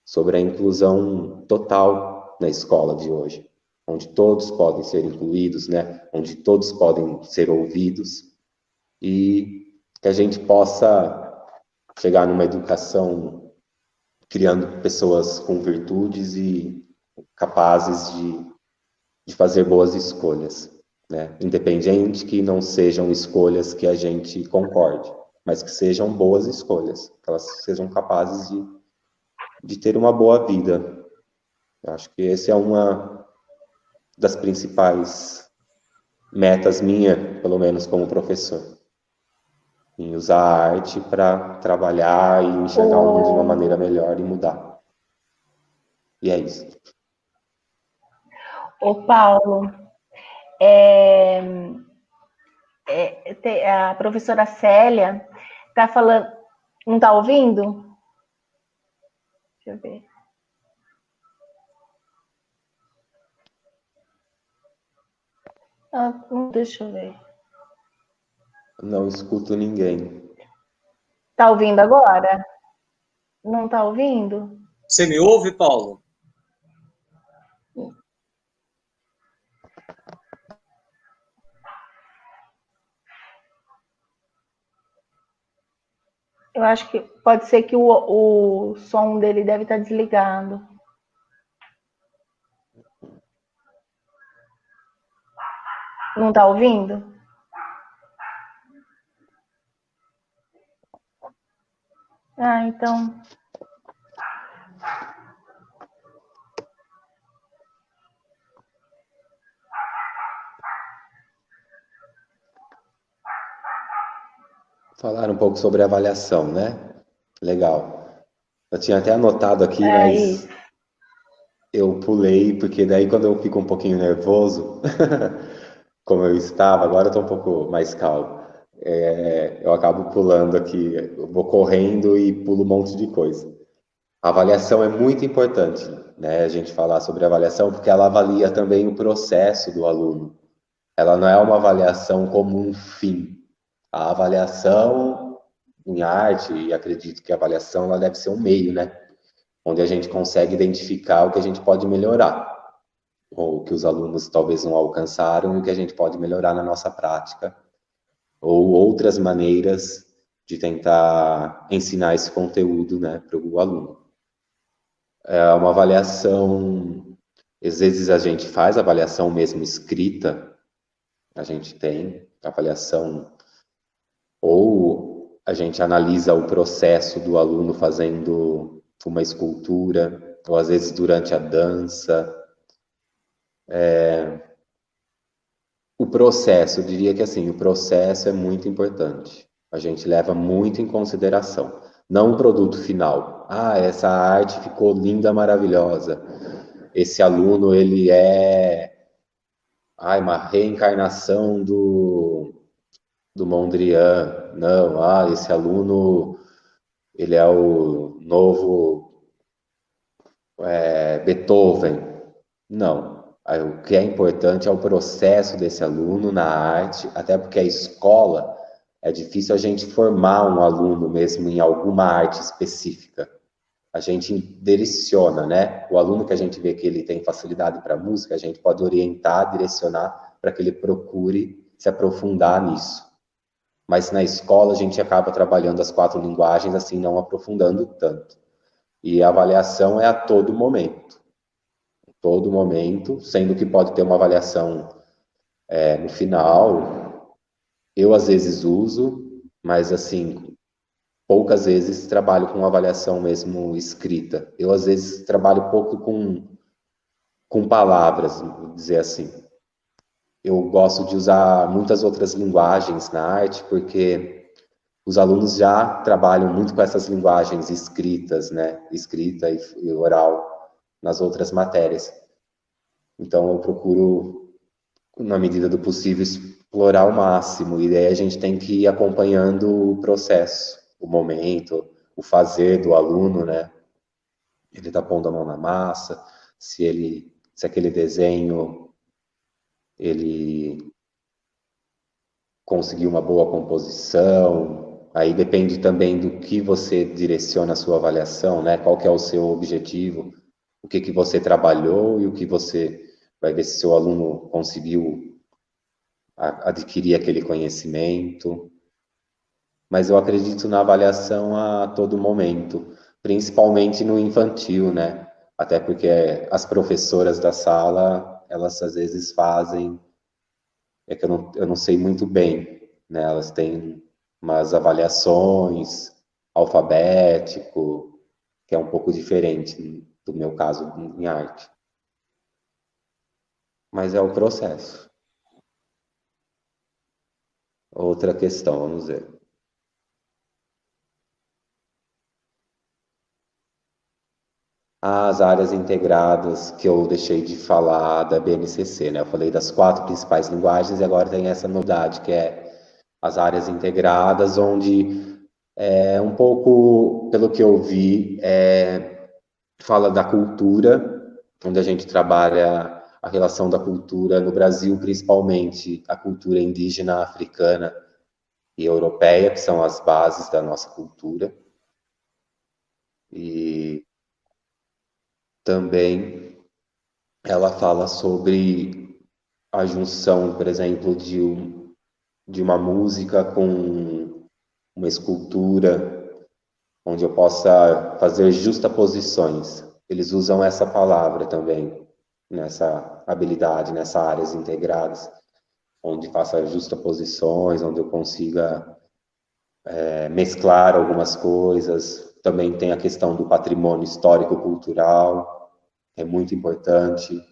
sobre a inclusão total na escola de hoje, onde todos podem ser incluídos, né? Onde todos podem ser ouvidos, e que a gente possa chegar numa educação criando pessoas com virtudes e capazes de fazer boas escolhas, né? Independente que não sejam escolhas que a gente concorde, mas que sejam boas escolhas, que elas sejam capazes de ter uma boa vida. Eu acho que essa é uma das principais metas minha, pelo menos como professor, em usar a arte para trabalhar e enxergar o mundo de uma maneira melhor e mudar. E é isso. Ô, Paulo, a professora Célia está falando. Não está ouvindo? Deixa eu ver. Deixa eu ver. Não escuto ninguém. Tá ouvindo agora? Não tá ouvindo? Você me ouve, Paulo? Eu acho que pode ser que o som dele deve estar desligado. Não tá ouvindo? Ah, então. Falar um pouco sobre avaliação, né? Legal. Eu tinha até anotado aqui, mas eu pulei, porque daí quando eu fico um pouquinho nervoso, como eu estava, agora eu estou um pouco mais calmo. Eu acabo pulando aqui, eu vou correndo e pulo um monte de coisa. A avaliação é muito importante, né? A gente falar sobre avaliação, porque ela avalia também o processo do aluno. Ela não é uma avaliação como um fim. A avaliação em arte, e acredito que a avaliação ela deve ser um meio, né? Onde a gente consegue identificar o que a gente pode melhorar, ou o que os alunos talvez não alcançaram e o que a gente pode melhorar na nossa prática, ou outras maneiras de tentar ensinar esse conteúdo, né, para o aluno. É uma avaliação, às vezes a gente faz avaliação mesmo escrita, a gente tem avaliação, ou a gente analisa o processo do aluno fazendo uma escultura, ou às vezes durante a dança. O processo, eu diria que assim, o processo é muito importante. A gente leva muito em consideração. Não o produto final. Ah, essa arte ficou linda, maravilhosa. Esse aluno, ele é uma reencarnação do Mondrian. Não, esse aluno, ele é o novo Beethoven. Não. O que é importante é o processo desse aluno na arte, até porque a escola, é difícil a gente formar um aluno mesmo em alguma arte específica. A gente direciona, né? O aluno que a gente vê que ele tem facilidade para música, a gente pode orientar, direcionar para que ele procure se aprofundar nisso. Mas na escola a gente acaba trabalhando as 4 linguagens, assim, não aprofundando tanto. E a avaliação é a todo momento, sendo que pode ter uma avaliação no final. Eu às vezes uso, mas assim, poucas vezes trabalho com avaliação mesmo escrita. Eu às vezes trabalho pouco com palavras, vou dizer assim. Eu gosto de usar muitas outras linguagens na arte, porque os alunos já trabalham muito com essas linguagens escritas, né? Escrita e oral nas outras matérias. Então, eu procuro, na medida do possível, explorar ao máximo. E daí a gente tem que ir acompanhando o processo, o momento, o fazer do aluno, né? Ele tá pondo a mão na massa, se aquele desenho, ele conseguiu uma boa composição, aí depende também do que você direciona a sua avaliação, né? Qual que é o seu objetivo, o que você trabalhou e o que você vai ver se seu aluno conseguiu adquirir aquele conhecimento. Mas eu acredito na avaliação a todo momento, principalmente no infantil, né? Até porque as professoras da sala, elas às vezes fazem, é que eu não sei muito bem, né? Elas têm umas avaliações, alfabético, que é um pouco diferente do meu caso em arte. Mas é o processo. Outra questão, vamos ver. As áreas integradas que eu deixei de falar da BNCC, né? Eu falei das 4 principais linguagens e agora tem essa novidade que é as áreas integradas, onde um pouco, pelo que eu vi, fala da cultura, onde a gente trabalha a relação da cultura no Brasil, principalmente a cultura indígena, africana e europeia, que são as bases da nossa cultura. E também ela fala sobre a junção, por exemplo, de uma música com uma escultura, onde eu possa fazer justaposições. Eles usam essa palavra também, nessa habilidade, nessas áreas integradas, onde faça justaposições, onde eu consiga mesclar algumas coisas. Também tem a questão do patrimônio histórico-cultural, é muito importante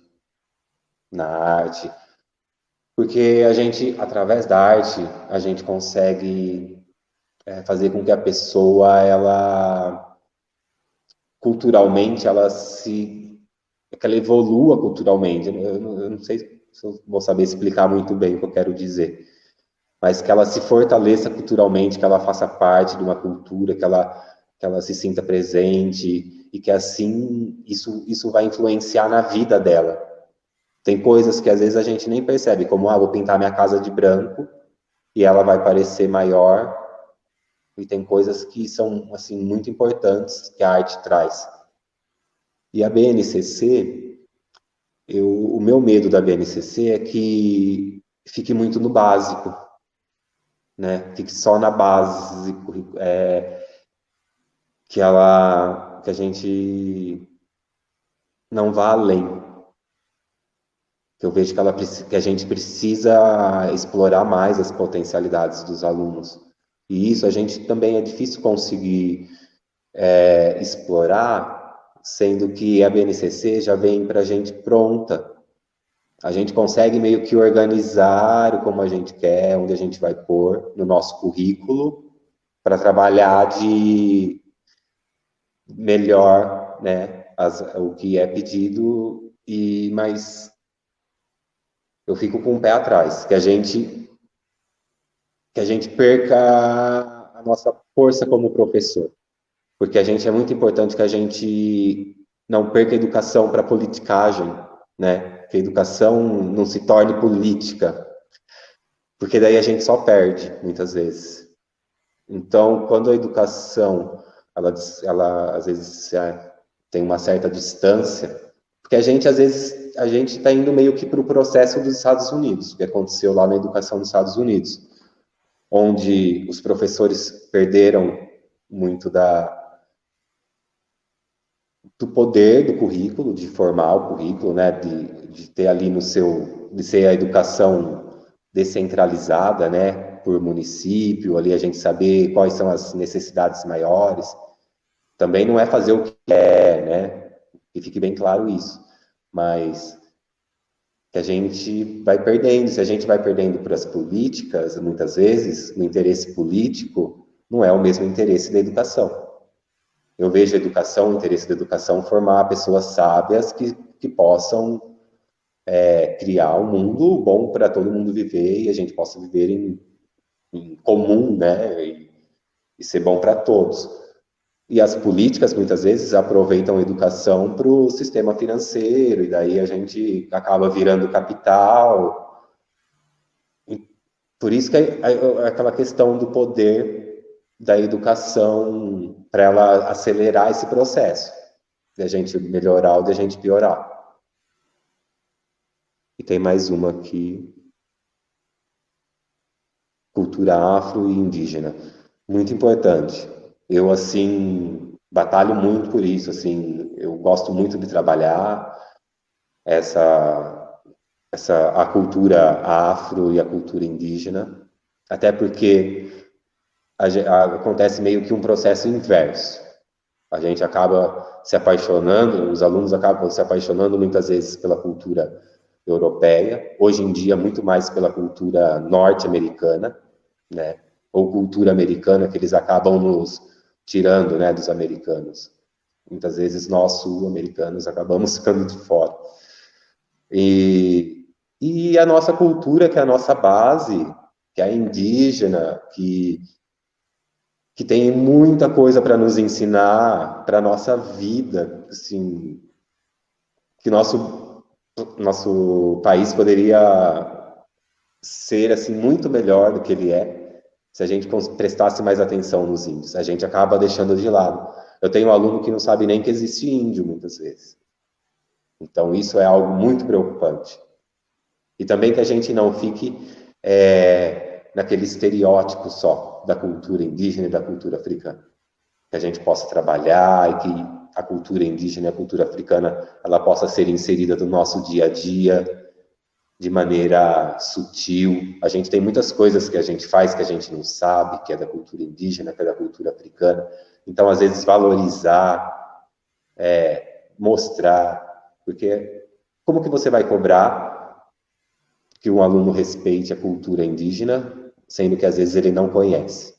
na arte, porque a gente, através da arte, a gente consegue fazer com que a pessoa, ela culturalmente, que ela evolua culturalmente. Eu não sei se eu vou saber explicar muito bem o que eu quero dizer, mas que ela se fortaleça culturalmente, que ela faça parte de uma cultura, que ela se sinta presente, e que assim isso vai influenciar na vida dela. Tem coisas que às vezes a gente nem percebe, como, vou pintar minha casa de branco, e ela vai parecer maior, e tem coisas que são, assim, muito importantes que a arte traz. E a BNCC, o meu medo da BNCC é que fique muito no básico, né? Fique só na base, que a gente não vá além. Eu vejo que a gente precisa explorar mais as potencialidades dos alunos. E isso a gente também é difícil conseguir explorar, sendo que a BNCC já vem para a gente pronta. A gente consegue meio que organizar como a gente quer, onde a gente vai pôr no nosso currículo, para trabalhar de melhor, né, o que é pedido, mas eu fico com o pé atrás, que a gente perca a nossa força como professor, porque a gente é muito importante que a gente não perca a educação para politicagem, né? Que a educação não se torne política, porque daí a gente só perde muitas vezes. Então, quando a educação ela às vezes tem uma certa distância, porque às vezes a gente está indo meio que para o processo dos Estados Unidos, que aconteceu lá na educação dos Estados Unidos, onde os professores perderam muito do poder do currículo, de formar o currículo, né, de ter ali de ser a educação descentralizada, né, por município, ali a gente saber quais são as necessidades maiores. Também não é fazer o que quer, né, que fique bem claro isso, mas que a gente vai perdendo. Se a gente vai perdendo para as políticas, muitas vezes, o interesse político não é o mesmo interesse da educação. Eu vejo o interesse da educação, formar pessoas sábias que possam criar um mundo bom para todo mundo viver, e a gente possa viver em comum, né, e ser bom para todos. E as políticas, muitas vezes, aproveitam a educação para o sistema financeiro, e daí a gente acaba virando capital. E por isso que é aquela questão do poder da educação para ela acelerar esse processo, de a gente melhorar ou de a gente piorar. E tem mais uma aqui. Cultura afro e indígena. Muito importante. Eu, assim, batalho muito por isso, assim, eu gosto muito de trabalhar a cultura afro e a cultura indígena, até porque acontece meio que um processo inverso. A gente acaba se apaixonando, os alunos acabam se apaixonando muitas vezes pela cultura europeia, hoje em dia muito mais pela cultura norte-americana, né? Ou cultura americana, que eles acabam nos tirando, né, dos americanos. Muitas vezes nós, sul-americanos, acabamos ficando de fora. E a nossa cultura, que é a nossa base, que é a indígena, que tem muita coisa para nos ensinar, para a nossa vida, assim, que nosso país poderia ser assim muito melhor do que ele é, se a gente prestasse mais atenção nos índios. A gente acaba deixando de lado. Eu tenho um aluno que não sabe nem que existe índio, muitas vezes. Então, isso é algo muito preocupante. E também que a gente não fique naquele estereótipo só da cultura indígena e da cultura africana. Que a gente possa trabalhar e que a cultura indígena e a cultura africana ela possa ser inserida no nosso dia a dia de maneira sutil. A gente tem muitas coisas que a gente faz que a gente não sabe, que é da cultura indígena, que é da cultura africana. Então, às vezes, valorizar, mostrar, porque como que você vai cobrar que um aluno respeite a cultura indígena, sendo que às vezes ele não conhece?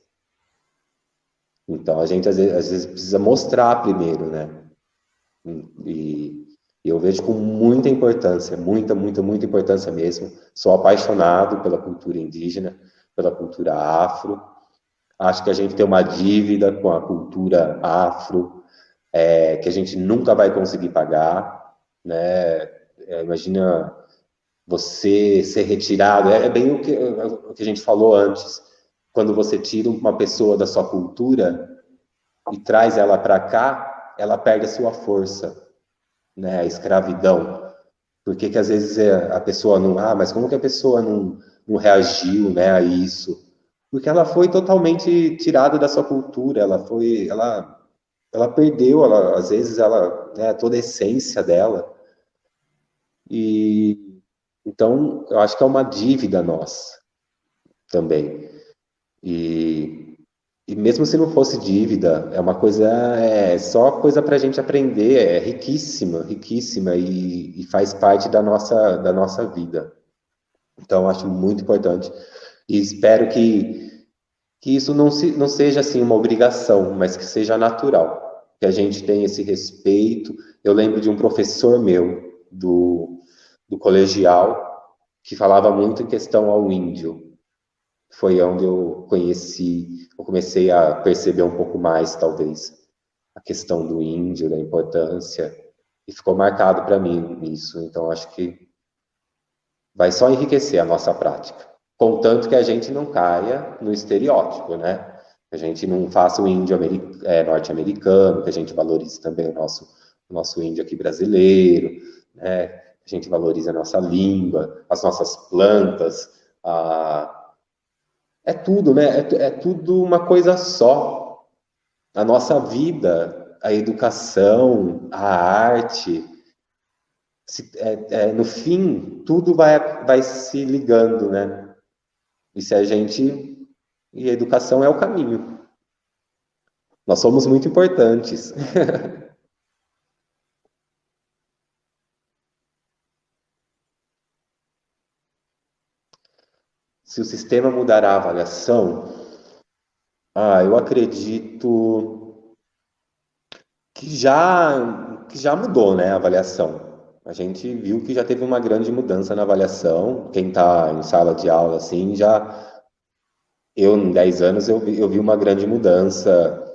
Então, a gente às vezes precisa mostrar primeiro, né? E eu vejo com muita importância, muita importância mesmo. Sou apaixonado pela cultura indígena, pela cultura afro. Acho que a gente tem uma dívida com a cultura afro, que a gente nunca vai conseguir pagar, né? Imagina você ser retirado, é bem o que a gente falou antes. Quando você tira uma pessoa da sua cultura e traz ela para cá, ela perde a sua força, né? A escravidão. Por que às vezes a pessoa não... mas como que a pessoa não reagiu, né, a isso? Porque ela foi totalmente tirada da sua cultura, ela perdeu, às vezes, né, toda a essência dela. E então, eu acho que é uma dívida nossa também. E mesmo se não fosse dívida, é uma coisa, só coisa para a gente aprender, é riquíssima e faz parte da nossa vida. Então, acho muito importante e espero que isso não seja assim uma obrigação, mas que seja natural, que a gente tenha esse respeito. Eu lembro de um professor meu do colegial que falava muito em questão ao índio. Foi onde eu comecei a perceber um pouco mais, talvez, a questão do índio, da importância, e ficou marcado para mim isso. Então, acho que vai só enriquecer a nossa prática, contanto que a gente não caia no estereótipo, né? Que a gente não faça o índio norte-americano, que a gente valorize também o nosso índio aqui brasileiro, né? A gente valorize a nossa língua, as nossas plantas, é tudo, né? É tudo uma coisa só. A nossa vida, a educação, a arte, no fim, tudo vai se ligando, né? E a educação é o caminho. Nós somos muito importantes. Se o sistema mudará a avaliação, eu acredito que já mudou, né, a avaliação. A gente viu que já teve uma grande mudança na avaliação. Quem está em sala de aula, assim, eu, em 10 anos, eu vi uma grande mudança,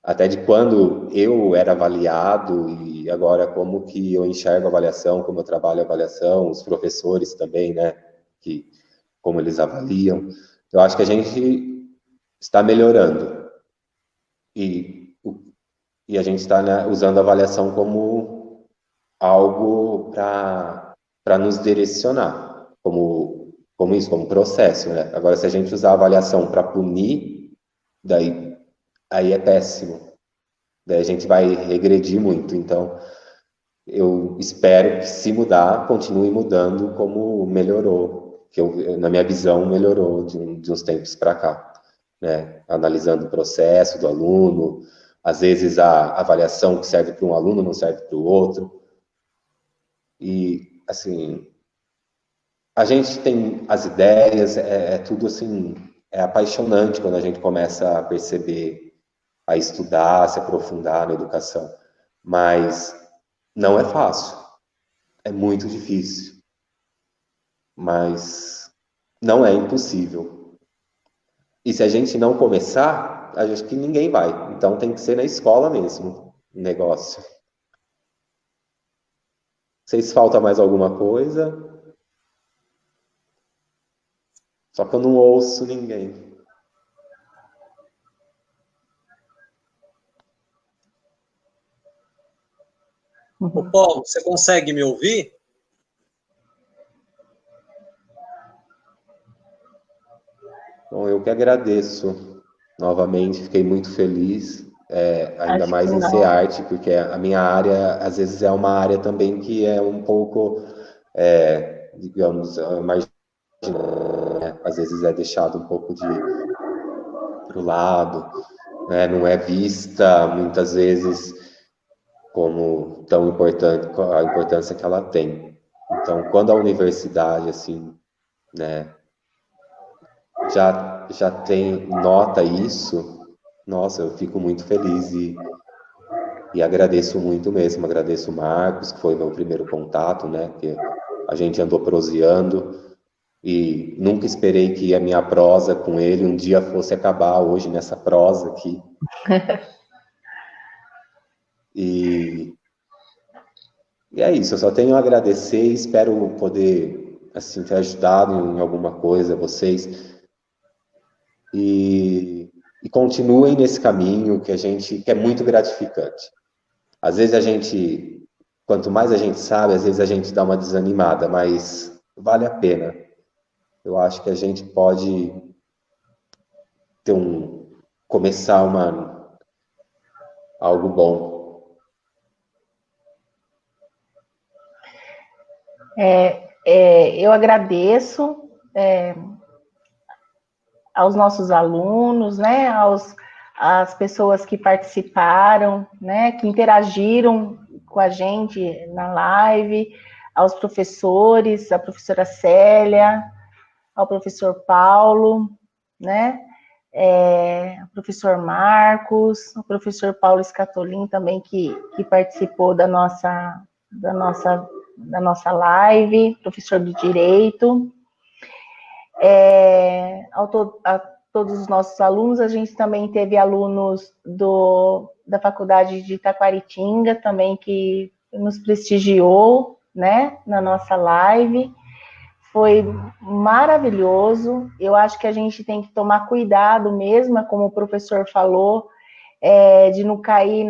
até de quando eu era avaliado e agora como que eu enxergo a avaliação, como eu trabalho a avaliação, os professores também, né, como eles avaliam. Eu acho que a gente está melhorando. E a gente está, né, usando a avaliação como algo para nos direcionar, como isso, como processo, né? Agora, se a gente usar a avaliação para punir, aí é péssimo. Daí a gente vai regredir muito. Então, eu espero que, se mudar, continue mudando como melhorou, que na minha visão, melhorou de uns tempos para cá, né? Analisando o processo do aluno, às vezes a avaliação que serve para um aluno não serve para o outro. E, assim, a gente tem as ideias, tudo assim, é apaixonante quando a gente começa a perceber, a estudar, se aprofundar na educação. Mas não é fácil, é muito difícil, mas não é impossível. E se a gente não começar, acho que ninguém vai. Então tem que ser na escola mesmo, o negócio. Vocês falta mais alguma coisa? Só que eu não ouço ninguém. Ô, Paulo, você consegue me ouvir? Bom, eu que agradeço novamente, fiquei muito feliz, ainda mais em ser arte, porque a minha área, às vezes, é uma área também que é um pouco, digamos, marginal, né? Às vezes é deixado um pouco para o lado, né? Não é vista, muitas vezes, como tão importante, a importância que ela tem. Então, quando a universidade, assim, né, já nota isso, nossa, eu fico muito feliz e agradeço muito mesmo, agradeço o Marcos, que foi meu primeiro contato, né, que a gente andou proseando e nunca esperei que a minha prosa com ele um dia fosse acabar hoje nessa prosa aqui. E é isso, eu só tenho a agradecer e espero poder, assim, ter ajudado em alguma coisa vocês. E continuem nesse caminho que é muito gratificante. Às vezes quanto mais a gente sabe, às vezes a gente dá uma desanimada, mas vale a pena. Eu acho que a gente pode começar algo bom. Eu agradeço aos nossos alunos, né, às pessoas que participaram, né, que interagiram com a gente na live, aos professores, a professora Célia, ao professor Paulo, né, ao professor Marcos, o professor Paulo Scatolin também, que participou da nossa live, professor de Direito. A todos os nossos alunos, a gente também teve alunos da Faculdade de Taquaritinga também que nos prestigiou, né, na nossa live. Foi maravilhoso. Eu acho que a gente tem que tomar cuidado mesmo, como o professor falou, de não cair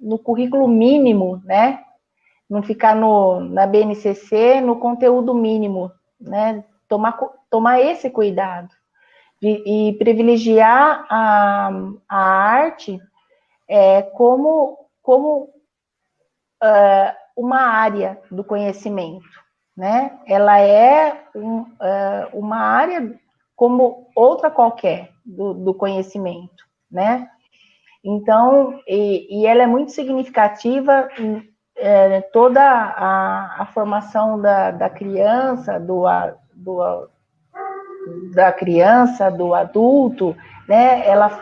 no currículo mínimo, né? Não ficar na BNCC, no conteúdo mínimo, né? Tomar esse cuidado e privilegiar a arte como uma área do conhecimento, né? Ela é uma área como outra qualquer do conhecimento, né? Então, e ela é muito significativa em toda a formação da criança, do adulto, né? Ela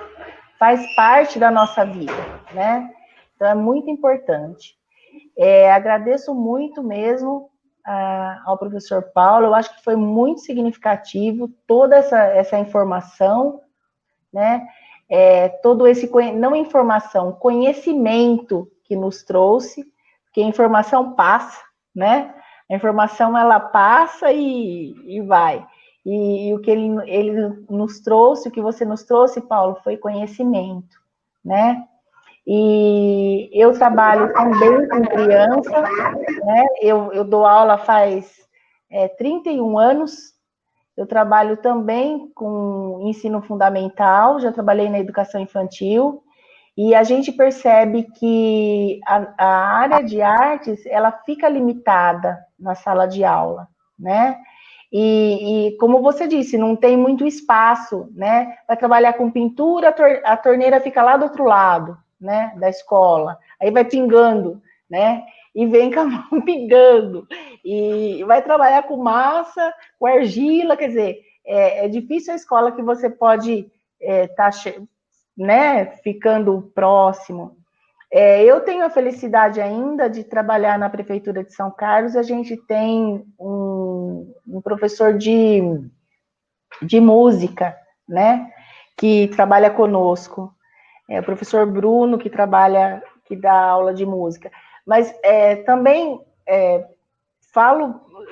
faz parte da nossa vida, né? Então, é muito importante. Agradeço muito mesmo ao professor Paulo, eu acho que foi muito significativo toda essa informação, né? Todo esse, não informação, conhecimento que nos trouxe, porque a informação passa, né? A informação, ela passa e vai. E o que ele nos trouxe, o que você nos trouxe, Paulo, foi conhecimento, né? E eu trabalho também com criança, né? Eu dou aula faz 31 anos. Eu trabalho também com ensino fundamental, já trabalhei na educação infantil, e a gente percebe que a área de artes, ela fica limitada na sala de aula, né? E como você disse, não tem muito espaço, né? Vai trabalhar com pintura, a torneira fica lá do outro lado, né? Da escola. Aí vai pingando, né? E vem com a mão pingando. E vai trabalhar com massa, com argila, quer dizer, é difícil a escola que você pode estar, né, ficando próximo. Eu tenho a felicidade ainda de trabalhar na Prefeitura de São Carlos. A gente tem um professor de música, né, que trabalha conosco. É o professor Bruno, que dá aula de música. Mas também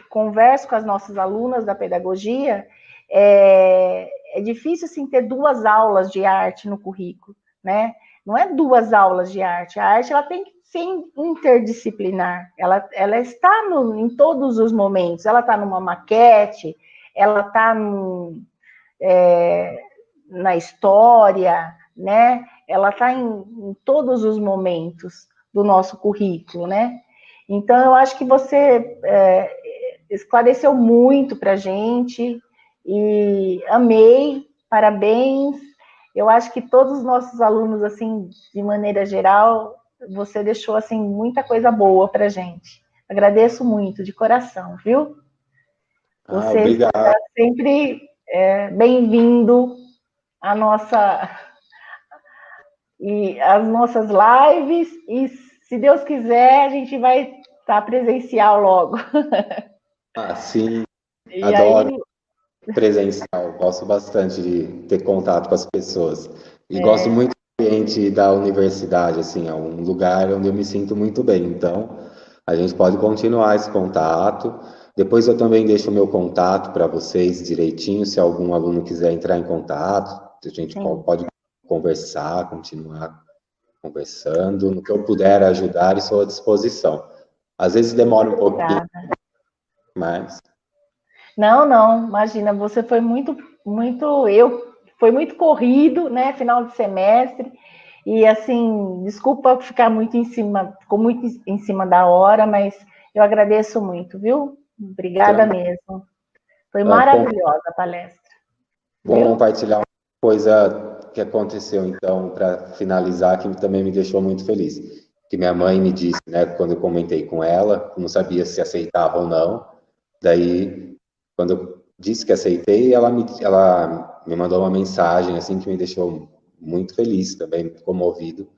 converso com as nossas alunas da pedagogia. É difícil, assim, ter 2 aulas de arte no currículo, né? Não é 2 aulas de arte. A arte, ela tem que ser interdisciplinar. Ela está em todos os momentos. Ela está numa maquete, ela está na história, né? Ela está em todos os momentos do nosso currículo, né? Então, eu acho que você esclareceu muito para a gente e amei, parabéns. Eu acho que todos os nossos alunos, assim, de maneira geral, você deixou, assim, muita coisa boa para a gente. Agradeço muito, de coração, viu? Você Obrigado. está sempre bem-vindo à às nossas lives, e se Deus quiser, a gente vai estar presencial logo. Sim, E adoro aí, presencial, gosto bastante de ter contato com as pessoas. E gosto é, muito do ambiente da universidade, assim, é um lugar onde eu me sinto muito bem. Então, a gente pode continuar esse contato. Depois eu também deixo o meu contato para vocês direitinho, se algum aluno quiser entrar em contato, a gente sim, pode conversar, continuar conversando. No que eu puder ajudar, estou à disposição. Às vezes demora um pouquinho, obrigada. mas Não, imagina, você foi foi muito corrido, né, final de semestre, e assim, desculpa ficar ficou muito em cima da hora, mas eu agradeço muito, viu? Obrigada mesmo. Foi bom, maravilhosa a palestra, bom viu? compartilhar uma coisa que aconteceu, então, para finalizar, que também me deixou muito feliz. Que minha mãe me disse, né, quando eu comentei com ela, não sabia se aceitava ou não. Daí, quando eu disse que aceitei, ela me mandou uma mensagem, assim, que me deixou muito feliz também, comovido,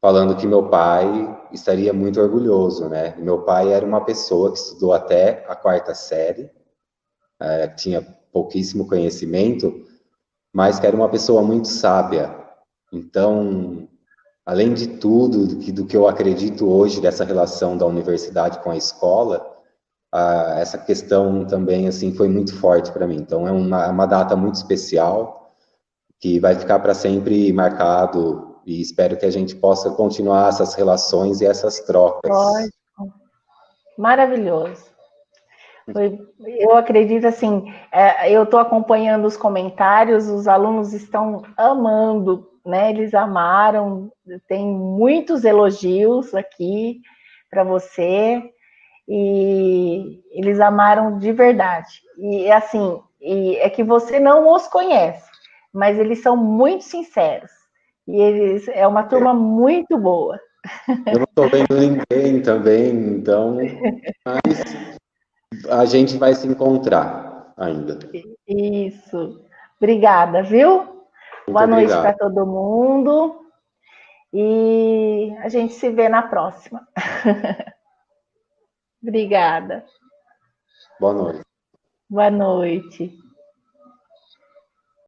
falando que meu pai estaria muito orgulhoso, né? Meu pai era uma pessoa que estudou até a 4ª série, tinha pouquíssimo conhecimento, mas que era uma pessoa muito sábia. Então, além de tudo, do que eu acredito hoje dessa relação da universidade com a escola, essa questão também, assim, foi muito forte para mim. Então, é uma data muito especial, que vai ficar para sempre marcado, e espero que a gente possa continuar essas relações e essas trocas. Lógico, maravilhoso. Eu acredito assim, eu estou acompanhando os comentários, os alunos estão amando, né? Eles amaram, tem muitos elogios aqui para você, e eles amaram de verdade. E assim, é que você não os conhece, mas eles são muito sinceros. E é uma turma muito boa. Eu não estou vendo ninguém também, então, mas a gente vai se encontrar ainda. Isso. Obrigada, viu? Muito Boa noite obrigado. para todo mundo. E a gente se vê na próxima. Obrigada. Boa noite. Boa noite.